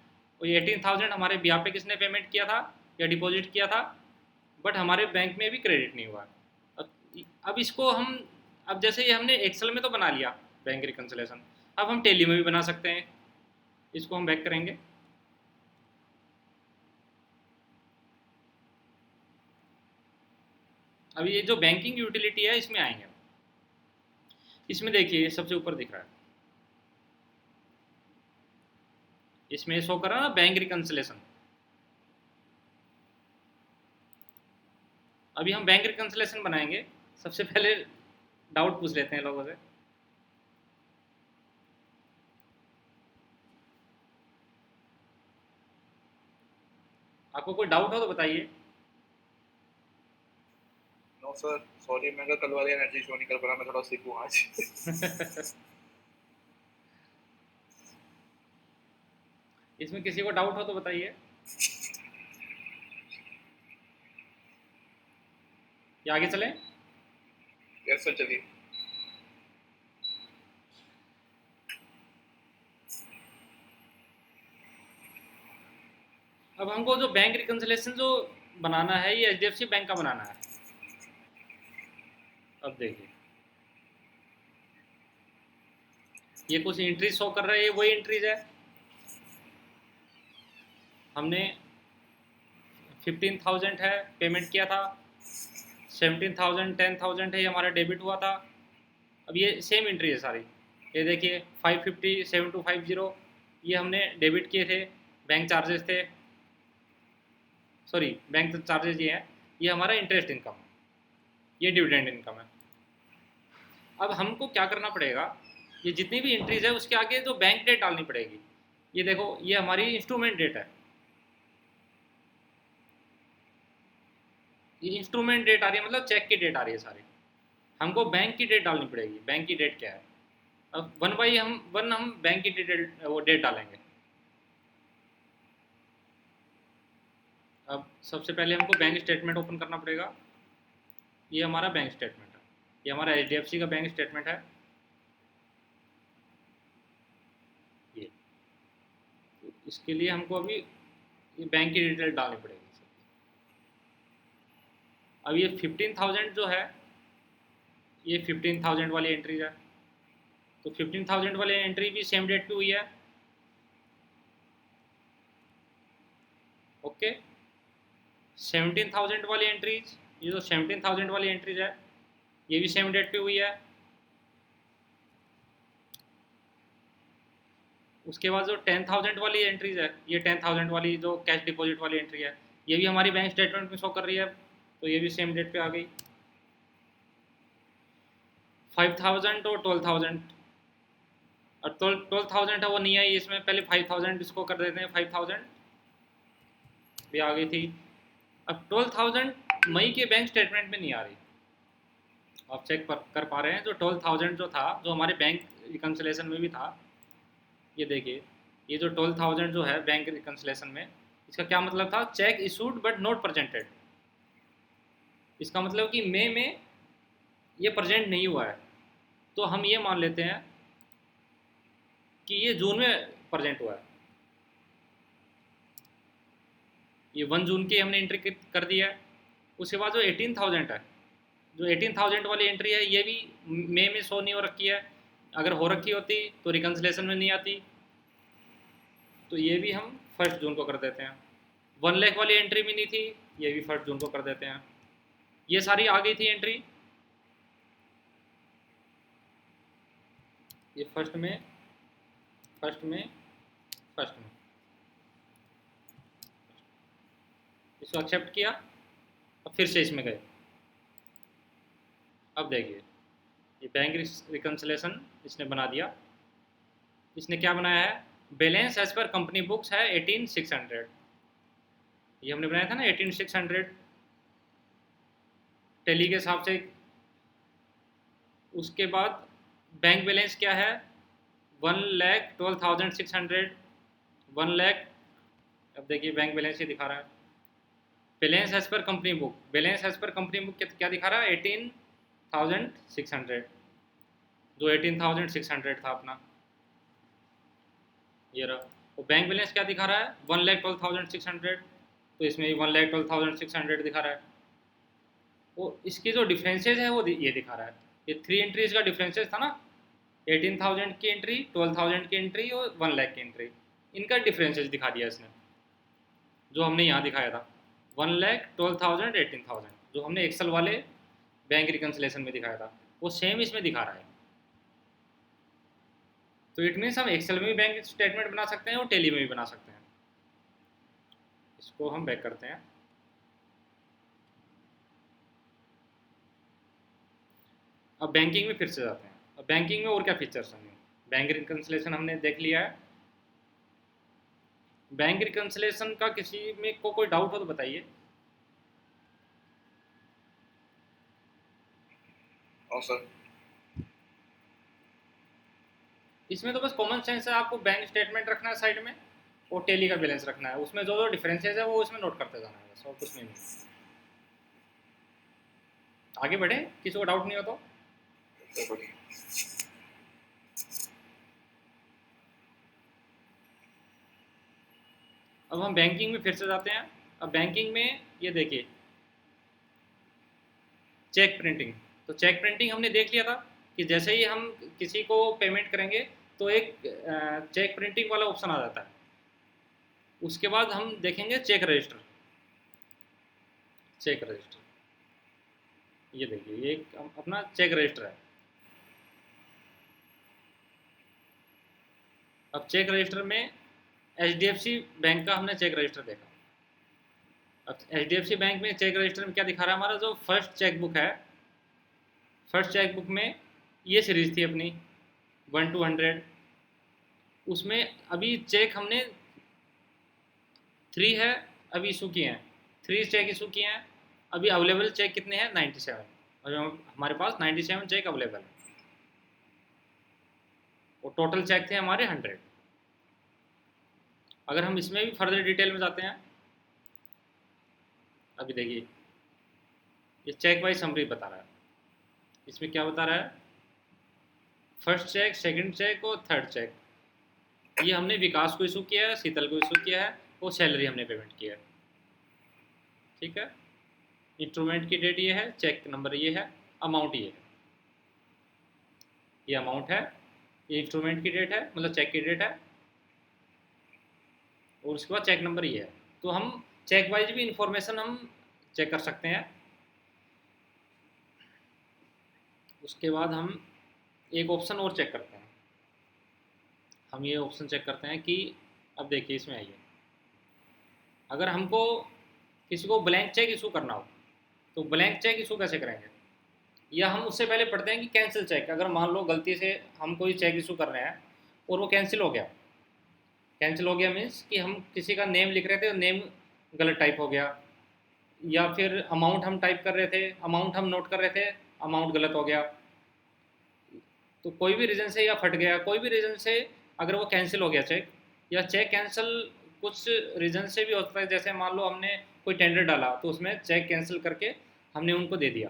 और ये 18,000 हमारे ब्याह पे किसने पेमेंट किया था या डिपॉजिट किया था, बट हमारे बैंक में अभी क्रेडिट नहीं हुआ। अब इसको हम, अब जैसे ये हमने एक्सेल में तो बना लिया बैंक रिकन्सिलेशन, अब हम टेली में भी बना सकते हैं। इसको हम बैक करेंगे, अब ये जो बैंकिंग यूटिलिटी है इसमें आएंगे। इसमें देखिए सबसे ऊपर दिख रहा है, इसमें शो कर रहा है ना बैंक रिकन्सिलेशन। अभी हम बैंक रिकन्सिलेशन बनाएंगे। सबसे पहले डाउट पूछ लेते हैं लोगों से। आपको कोई डाउट हो तो बताइए। नो सर, सॉरी, मैं कल वाली एनर्जी शो नहीं कर पा रहा, मैं थोड़ा सिक हूँ आज। इसमें किसी को डाउट हो तो बताइए, या आगे चलें? यस सर, चलिए। अब हमको जो बैंक रिकन्सिलेशन जो बनाना है ये HDFC बैंक का बनाना है। अब देखिए ये कुछ एंट्रीज शो कर रहा है, ये वही एंट्रीज है। हमने 15,000 है पेमेंट किया था, 17,000 10,000 है, ये हमारा डेबिट हुआ था। अब ये सेम एंट्री है सारी। ये देखिए 550 7250 ये हमने डेबिट किए थे, बैंक चार्जेस थे, सॉरी बैंक चार्जेस ये हैं। ये हमारा इंटरेस्ट इनकम है, ये डिविडेंड इनकम है। अब हमको क्या करना पड़ेगा, ये जितनी भी एंट्रीज है उसके आगे जो बैंक डेट डालनी पड़ेगी। ये देखो ये हमारी इंस्ट्रूमेंट डेट है, ये इंस्ट्रूमेंट डेट आ रही है, मतलब चेक की डेट आ रही है सारी। हमको बैंक की डेट डालनी पड़ेगी। बैंक की डेट क्या है, अब हम बैंक की डेट वो डेट डालेंगे। अब सबसे पहले हमको बैंक स्टेटमेंट ओपन करना पड़ेगा। ये हमारा बैंक स्टेटमेंट है, ये हमारा HDFC का बैंक स्टेटमेंट है ये। तो इसके लिए हमको अभी ये बैंक की डिटेल डालनी पड़ेगी। अब ये 15,000 जो है, ये 15,000 वाली एंट्रीज है, तो 15,000 वाली एंट्री भी सेम डेट पे हुई है। ओके, 17,000 वाली एंट्रीज, ये जो 17,000 वाली एंट्रीज है ये भी सेम डेट पे हुई है। उसके बाद जो 10,000 वाली एंट्रीज है, ये 10,000 वाली जो कैश डिपॉजिट वाली एंट्री है, ये भी हमारी बैंक स्टेटमेंट में शो कर रही है, तो ये भी सेम डेट पे आ गई। 5,000 और 12,000, और 12,000 है वो नहीं आई इसमें, पहले 5,000 इसको कर देते हैं, 5,000 भी आ गई थी। अब 12,000 मई के बैंक स्टेटमेंट में नहीं आ रही, आप चेक कर पा रहे हैं, जो 12,000 जो था, जो हमारे बैंक रिकन्सिलेशन में भी था, ये देखिए, ये जो 12,000 जो है बैंक रिकन्सिलेशन में, इसका क्या मतलब था, check issued but not presented. इसका मतलब कि मई में ये प्रेजेंट नहीं हुआ है, तो हम ये मान लेते हैं कि ये जून में प्रेजेंट हुआ है। ये 1 जून की हमने एंट्री कर दी है। उसके बाद जो 18,000 है, जो 18,000 वाली एंट्री है, ये भी मई में शो नहीं हो रखी है, अगर हो रखी होती तो रिकन्सिलेशन में नहीं आती, तो ये भी हम 1 जून को कर देते हैं। 1 लाख वाली एंट्री भी नहीं थी, ये भी 1 जून को कर देते हैं। ये सारी आ गई थी एंट्री, ये फर्स्ट में, इसको एक्सेप्ट किया, अब फिर से इसमें गए। अब देखिए, ये बैंक रिकन्सिलेशन इसने बना दिया। इसने क्या बनाया है, balance as per company books है 18,600, ये हमने बनाया था ना 18,600 टैली के हिसाब से। उसके बाद बैंक बैलेंस क्या है, 1,12,600, 1 लाख। अब देखिए बैंक बैलेंस ये दिखा रहा है, balance as per company book, balance as per company book क्या दिखा रहा है, 18,600, जो 18,600 था अपना, ये रहा। और बैंक बैलेंस क्या दिखा रहा है, 1,12,600, तो इसमें 1,12,600 दिखा रहा है। वो इसकी जो डिफरेंसेज है वो ये दिखा रहा है, ये 3 एंट्रीज का डिफरेंसेज था ना, 18,000 की एंट्री, 12,000 की एंट्री और 1 लाख की एंट्री, इनका डिफरेंसेज दिखा दिया इसने, जो हमने यहाँ दिखाया था 1 लाख, 12,000, 18,000, जो हमने एक्सेल वाले बैंक रिकन्सिलेशन में दिखाया था, वो सेम इसमें दिखा रहा है। तो इट मीन्स हम एक्सेल में भी बैंक स्टेटमेंट बना सकते हैं और टैली में भी बना सकते हैं। इसको हम बैक करते हैं। अब बैंकिंग में फिर से जाते हैं। अब बैंकिंग में और क्या फीचर्स हैं, बैंक रिकन्सिलेशन हमने देख लिया है। बैंक रिकन्सिलेशन का किसी में को कोई डाउट हो तो बताइए। सर इसमें तो बस कॉमन सेंस है, आपको बैंक स्टेटमेंट रखना है साइड में और टैली का बैलेंस रखना है, उसमें जो जो डिफरेंसेस है वो उसमें नोट करते जाना है, बस और कुछ नहीं। आगे बढ़े, किसी को डाउट नहीं हो तो। अब हम बैंकिंग में फिर से जाते हैं। अब बैंकिंग में ये देखिए, चेक प्रिंटिंग, तो चेक प्रिंटिंग हमने देख लिया था कि जैसे ही हम किसी को पेमेंट करेंगे तो एक चेक प्रिंटिंग वाला ऑप्शन आ जाता है। उसके बाद हम देखेंगे चेक रजिस्टर, ये देखिए, ये अपना चेक रजिस्टर है। अब चेक रजिस्टर में HDFC बैंक का हमने चेक रजिस्टर देखा। अब HDFC बैंक में चेक रजिस्टर में क्या दिखा रहा है, हमारा जो फर्स्ट चेकबुक है, फर्स्ट चेकबुक में ये सीरीज थी अपनी 1 to 100, उसमें अभी चेक हमने 3 है अभी इशू किए हैं, 3 चेक इशू किए हैं। अभी अवेलेबल चेक कितने हैं, 97, और हमारे पास 97 चेक अवेलेबल है, और टोटल चेक थे हमारे 100। अगर हम इसमें भी फर्दर डिटेल में जाते हैं, अभी देखिए ये चेक वाइज समरी बता रहा है। इसमें क्या बता रहा है, फर्स्ट चेक, सेकंड चेक और थर्ड चेक, ये हमने विकास को इशू किया है, शीतल को इशू किया है, और सैलरी हमने पेमेंट किया है। ठीक है, इंस्ट्रूमेंट की डेट ये है, चेक नंबर ये है, अमाउंट ये है, ये अमाउंट है, ये इंस्ट्रूमेंट की डेट है, मतलब चेक की डेट है, और उसके बाद चेक नंबर ये है। तो हम चेक वाइज भी इंफॉर्मेशन हम चेक कर सकते हैं। उसके बाद हम एक ऑप्शन और चेक करते हैं। हम ये ऑप्शन चेक करते हैं कि अब देखिए इसमें आइए, अगर हमको किसी को ब्लैंक चेक इशू करना हो तो ब्लैंक चेक इशू कैसे करेंगे, या हम उससे पहले पढ़ते हैं कि कैंसिल चेक। अगर मान लो गलती से हम कोई चेक इशू कर रहे हैं और वो कैंसिल हो गया, कैंसिल हो गया मीन्स कि हम किसी का नेम लिख रहे थे और नेम गलत टाइप हो गया, या फिर अमाउंट हम टाइप कर रहे थे, अमाउंट हम नोट कर रहे थे, अमाउंट गलत हो गया, तो कोई भी रीज़न से, या फट गया, कोई भी रीज़न से अगर वो कैंसिल हो गया चेक, या चेक कैंसिल कुछ रीज़न से भी होता है, जैसे मान लो हमने कोई टेंडर डाला तो उसमें चेक कैंसिल करके हमने उनको दे दिया,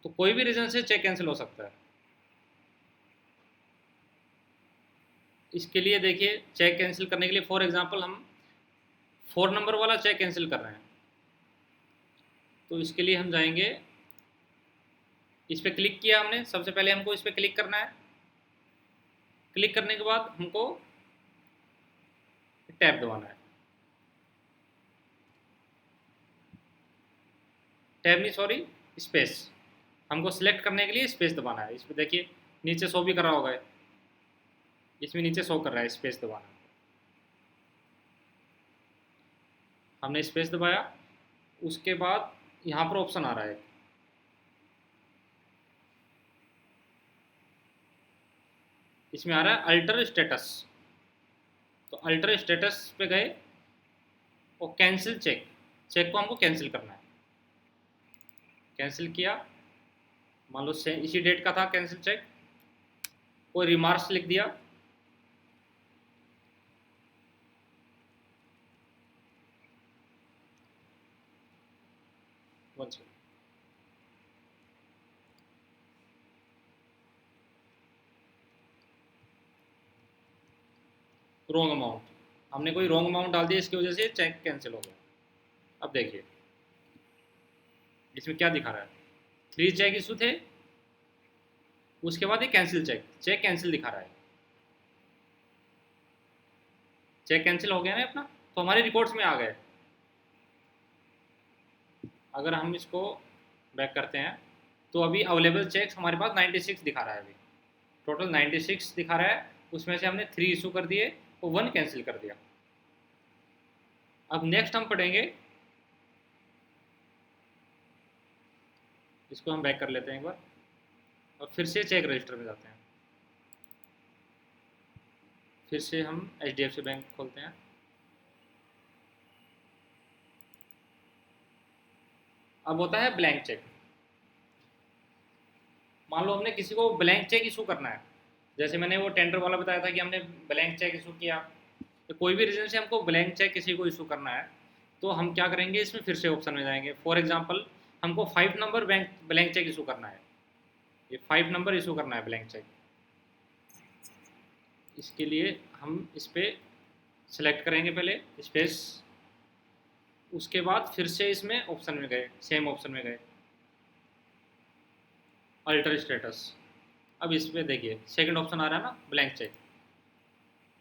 तो कोई भी रीज़न से चेक कैंसिल हो सकता है। इसके लिए देखिए चेक कैंसिल करने के लिए फॉर एग्जांपल हम 4 नंबर वाला चेक कैंसिल कर रहे हैं, तो इसके लिए हम जाएंगे, इस पर क्लिक किया हमने, सबसे पहले हमको इस पर क्लिक करना है। क्लिक करने के बाद हमको टैब दबाना है, टैब नहीं सॉरी स्पेस, हमको सिलेक्ट करने के लिए स्पेस दबाना है। इस पर देखिए नीचे शो भी कर रहा होगा, इसमें नीचे शो कर रहा है स्पेस दबाना, हमने स्पेस दबाया। उसके बाद यहाँ पर ऑप्शन आ रहा है, इसमें आ रहा है अल्टर स्टेटस, तो अल्टर स्टेटस पे गए और कैंसिल चेक, चेक को हमको कैंसिल करना है। कैंसिल किया, मान लो से इसी डेट का था कैंसिल चेक, कोई रिमार्क्स लिख दिया, वन सेकंड, रॉन्ग अमाउंट, हमने कोई रॉन्ग अमाउंट डाल दिया, इसकी वजह से चेक कैंसिल हो गया। अब देखिए इसमें क्या दिखा रहा है, 3 चेक इशू थे, उसके बाद ये कैंसिल चेक, चेक कैंसिल दिखा रहा है, चेक कैंसिल हो गया ना अपना, तो हमारे रिकॉर्ड्स में आ गए। अगर हम इसको बैक करते हैं तो अभी अवेलेबल चेक्स हमारे पास 96 दिखा रहा है, अभी टोटल 96 दिखा रहा है, उसमें से हमने 3 इशू कर दिए और 1 कैंसिल कर दिया। अब नेक्स्ट हम पढ़ेंगे, इसको हम बैक कर लेते हैं एक बार और फिर से चेक रजिस्टर में जाते हैं, फिर से हम HDFC बैंक खोलते हैं। अब होता है ब्लैंक चेक, मान लो हमने किसी को ब्लैंक चेक इशू करना है, जैसे मैंने वो टेंडर वाला बताया था कि हमने ब्लैंक चेक इशू किया, तो कोई भी रीज़न से हमको ब्लैंक चेक किसी को इशू करना है, तो हम क्या करेंगे, इसमें फिर से ऑप्शन में जाएंगे। फॉर एग्जांपल हमको 5 number bank blank cheque issue करना है, ये 5 नंबर इशू करना है ब्लैंक चेक। इसके लिए हम इस पर सेलेक्ट करेंगे पहले स्पेस, उसके बाद फिर से इसमें ऑप्शन में गए, सेम ऑप्शन में गए, अल्टर स्टेटस। अब इस पर देखिए सेकंड ऑप्शन आ रहा है ना blank cheque,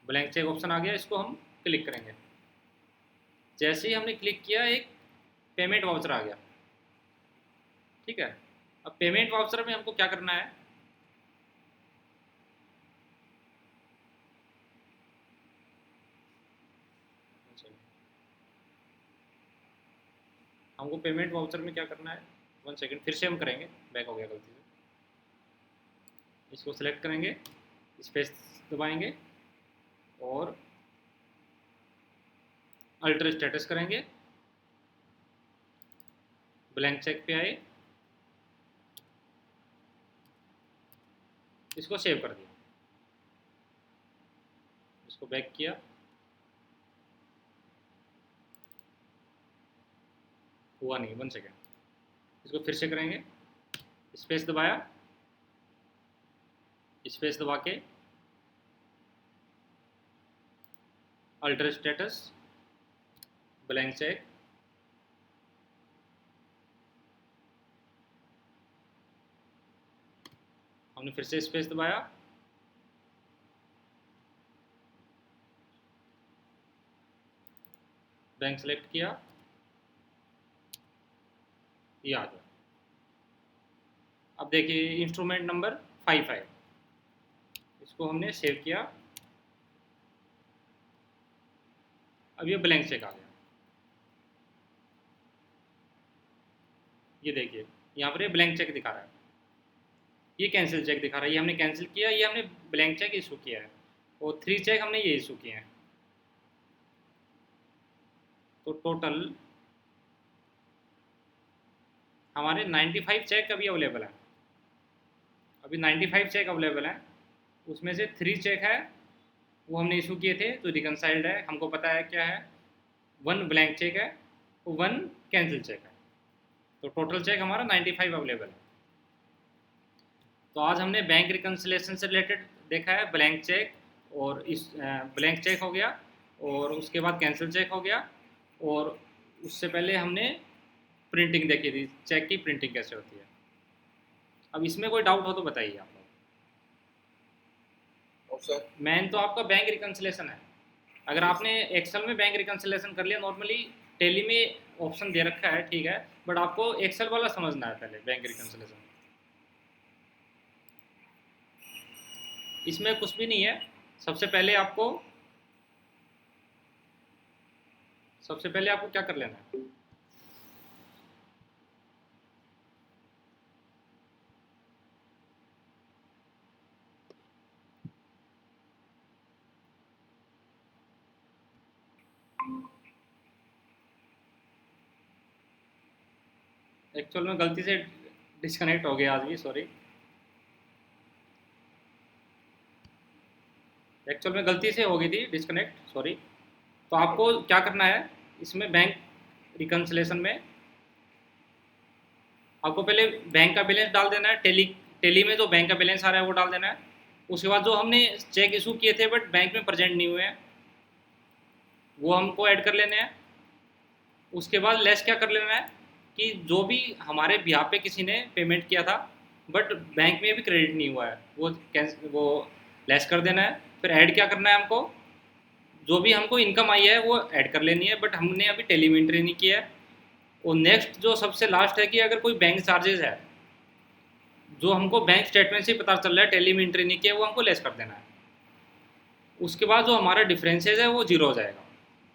blank cheque option आ गया, इसको हम क्लिक करेंगे। जैसे ही हमने क्लिक किया एक पेमेंट वाउचर आ गया, ठीक है। अब पेमेंट वाउचर में हमको क्या करना है, हमको पेमेंट वाउचर में क्या करना है, 1 सेकंड, फिर से हम करेंगे, बैक हो गया गलती से। इसको सिलेक्ट करेंगे, स्पेस दबाएंगे और अल्टर स्टेटस करेंगे, ब्लैंक चेक पे आए, इसको सेव कर दिया, इसको बैक किया, हुआ नहीं, 1 सेकंड, इसको फिर से करेंगे, स्पेस दबाया, स्पेस दबा के अल्टर स्टेटस, ब्लैंक चेक, हमने फिर से स्पेस दबाया, बैंक सेलेक्ट किया, ये आ गया। अब देखिए इंस्ट्रूमेंट नंबर 5 है, इसको हमने सेव किया। अब ये ब्लैंक चेक आ गया। ये देखिए यहाँ पर ये ब्लैंक चेक दिखा रहा है, ये कैंसिल चेक दिखा रहा है, ये हमने कैंसिल किया, ये हमने ब्लैंक चेक इशू किया है, और 3 चेक हमने ये इशू किए हैं। तो टोटल हमारे 95 चेक अभी अवेलेबल है। अभी 95 चेक अवेलेबल हैं, उसमें से 3 चेक है वो हमने इशू किए थे तो रिकनसाइल्ड है, हमको पता है क्या है, 1 ब्लैंक चेक है, 1 कैंसिल चेक है। तो टोटल चेक हमारा 95 अवेलेबल है। तो आज हमने बैंक रिकन्सिलेशन से रिलेटेड देखा है, ब्लैंक चेक, और इस ब्लैंक चेक हो गया, और उसके बाद कैंसिल चेक हो गया, और उससे पहले हमने प्रिंटिंग देखी थी, चेक की प्रिंटिंग कैसे होती है। अब इसमें कोई डाउट हो तो बताइए आप लोग। मेन तो आपका बैंक रिकन्सिलेशन है। अगर आपने एक्सेल में बैंक रिकन्सिलेशन कर लिया, नॉर्मली टेली में ऑप्शन दे रखा है, ठीक है, बट आपको एक्सेल वाला समझना है पहले, बैंक रिकन्सिलेशन। इसमें कुछ भी नहीं है। सबसे पहले आपको क्या कर लेना है, एक्चुअल में गलती से डिस्कनेक्ट हो गया आज भी, सॉरी। एक्चुअल में गलती से हो गई थी डिस्कनेक्ट, सॉरी। तो आपको क्या करना है, इसमें बैंक रिकन्सिलेशन में आपको पहले बैंक का बैलेंस डाल देना है, टेली में जो बैंक का बैलेंस आ रहा है वो डाल देना है। उसके बाद जो हमने चेक इशू किए थे बट बैंक में प्रेजेंट नहीं हुए हैं, वो हमको ऐड कर लेने हैं। उसके बाद लेस क्या कर लेना है कि जो भी हमारे बिहाफ पे किसी ने पेमेंट किया था बट बैंक में भी क्रेडिट नहीं हुआ है, वो लेस कर देना है। फिर ऐड क्या करना है हमको, जो भी हमको इनकम आई है वो ऐड कर लेनी है, बट हमने अभी टेली में एंट्री नहीं किया है। और नेक्स्ट जो सबसे लास्ट है कि अगर कोई बैंक चार्जेस है जो हमको बैंक स्टेटमेंट से पता चल रहा है, टेली में एंट्री नहीं किया, वो हमको लेस कर देना है। उसके बाद जो हमारा डिफरेंसेज है वो जीरो हो जाएगा।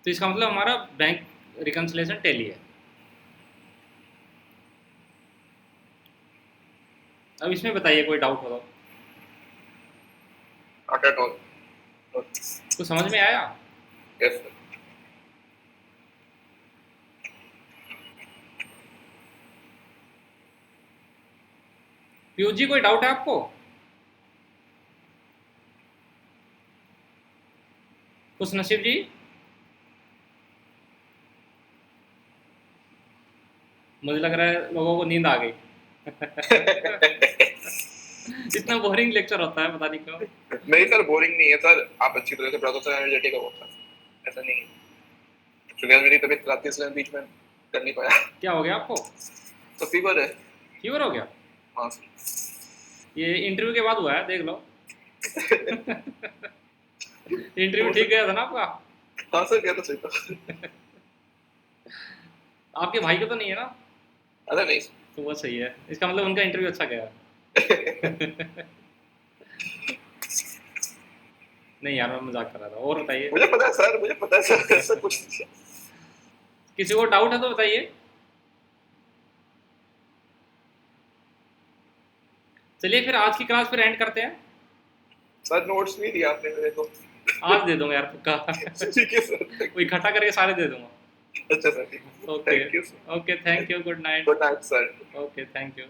तो इसका मतलब हमारा बैंक रिकन्सिलेशन टेली है। अब इसमें बताइए कोई डाउट हो तो। कुछ समझ में आया? Yes sir. पीयूष जी कोई डाउट है आपको? कुछ नसीब जी? मुझे लग रहा है लोगों को नींद आ गई। इतना बोरिंग लेक्चर होता है, पता नहीं क्यों। नहीं सर, बोरिंग नहीं है सर, आप अच्छी तरह से पढ़ाते हो सर, एनर्जेटिक हो सर, ऐसा नहीं है। क्योंकि मेरी तबीयत खराब थी इसलिए बीच में कर नहीं पाया। क्या हो गया आपको? तो फीवर है। फीवर हो गया? हाँ सर। ये इंटरव्यू के बाद हुआ है, देख लो। इंटरव्यू ठीक गया था ना आपका? हाँ सर, क्या तो सही था। आपके भाई को तो नहीं है ना? अरे नहीं। तो वो सही है, इसका मतलब उनका इंटरव्यू अच्छा गया। नहीं यार, मैं मजाक कर रहा था। और बताइए। मुझे पता है सर, मुझे पता है सर, ऐसा कुछ नहीं। किसी को डाउट है तो बताइए। चलिए फिर आज की क्लास फिर एंड करते हैं। सर नोट्स नहीं दिया आपने मेरे को। आज दे दूंगा यार, पक्का। ठीक है सर। वो इकट्ठा करके सारे दे दूंगा। अच्छा सर, ठीक है। Okay thank you sir. Okay, thank you, good night. Good night sir. Okay, thank you.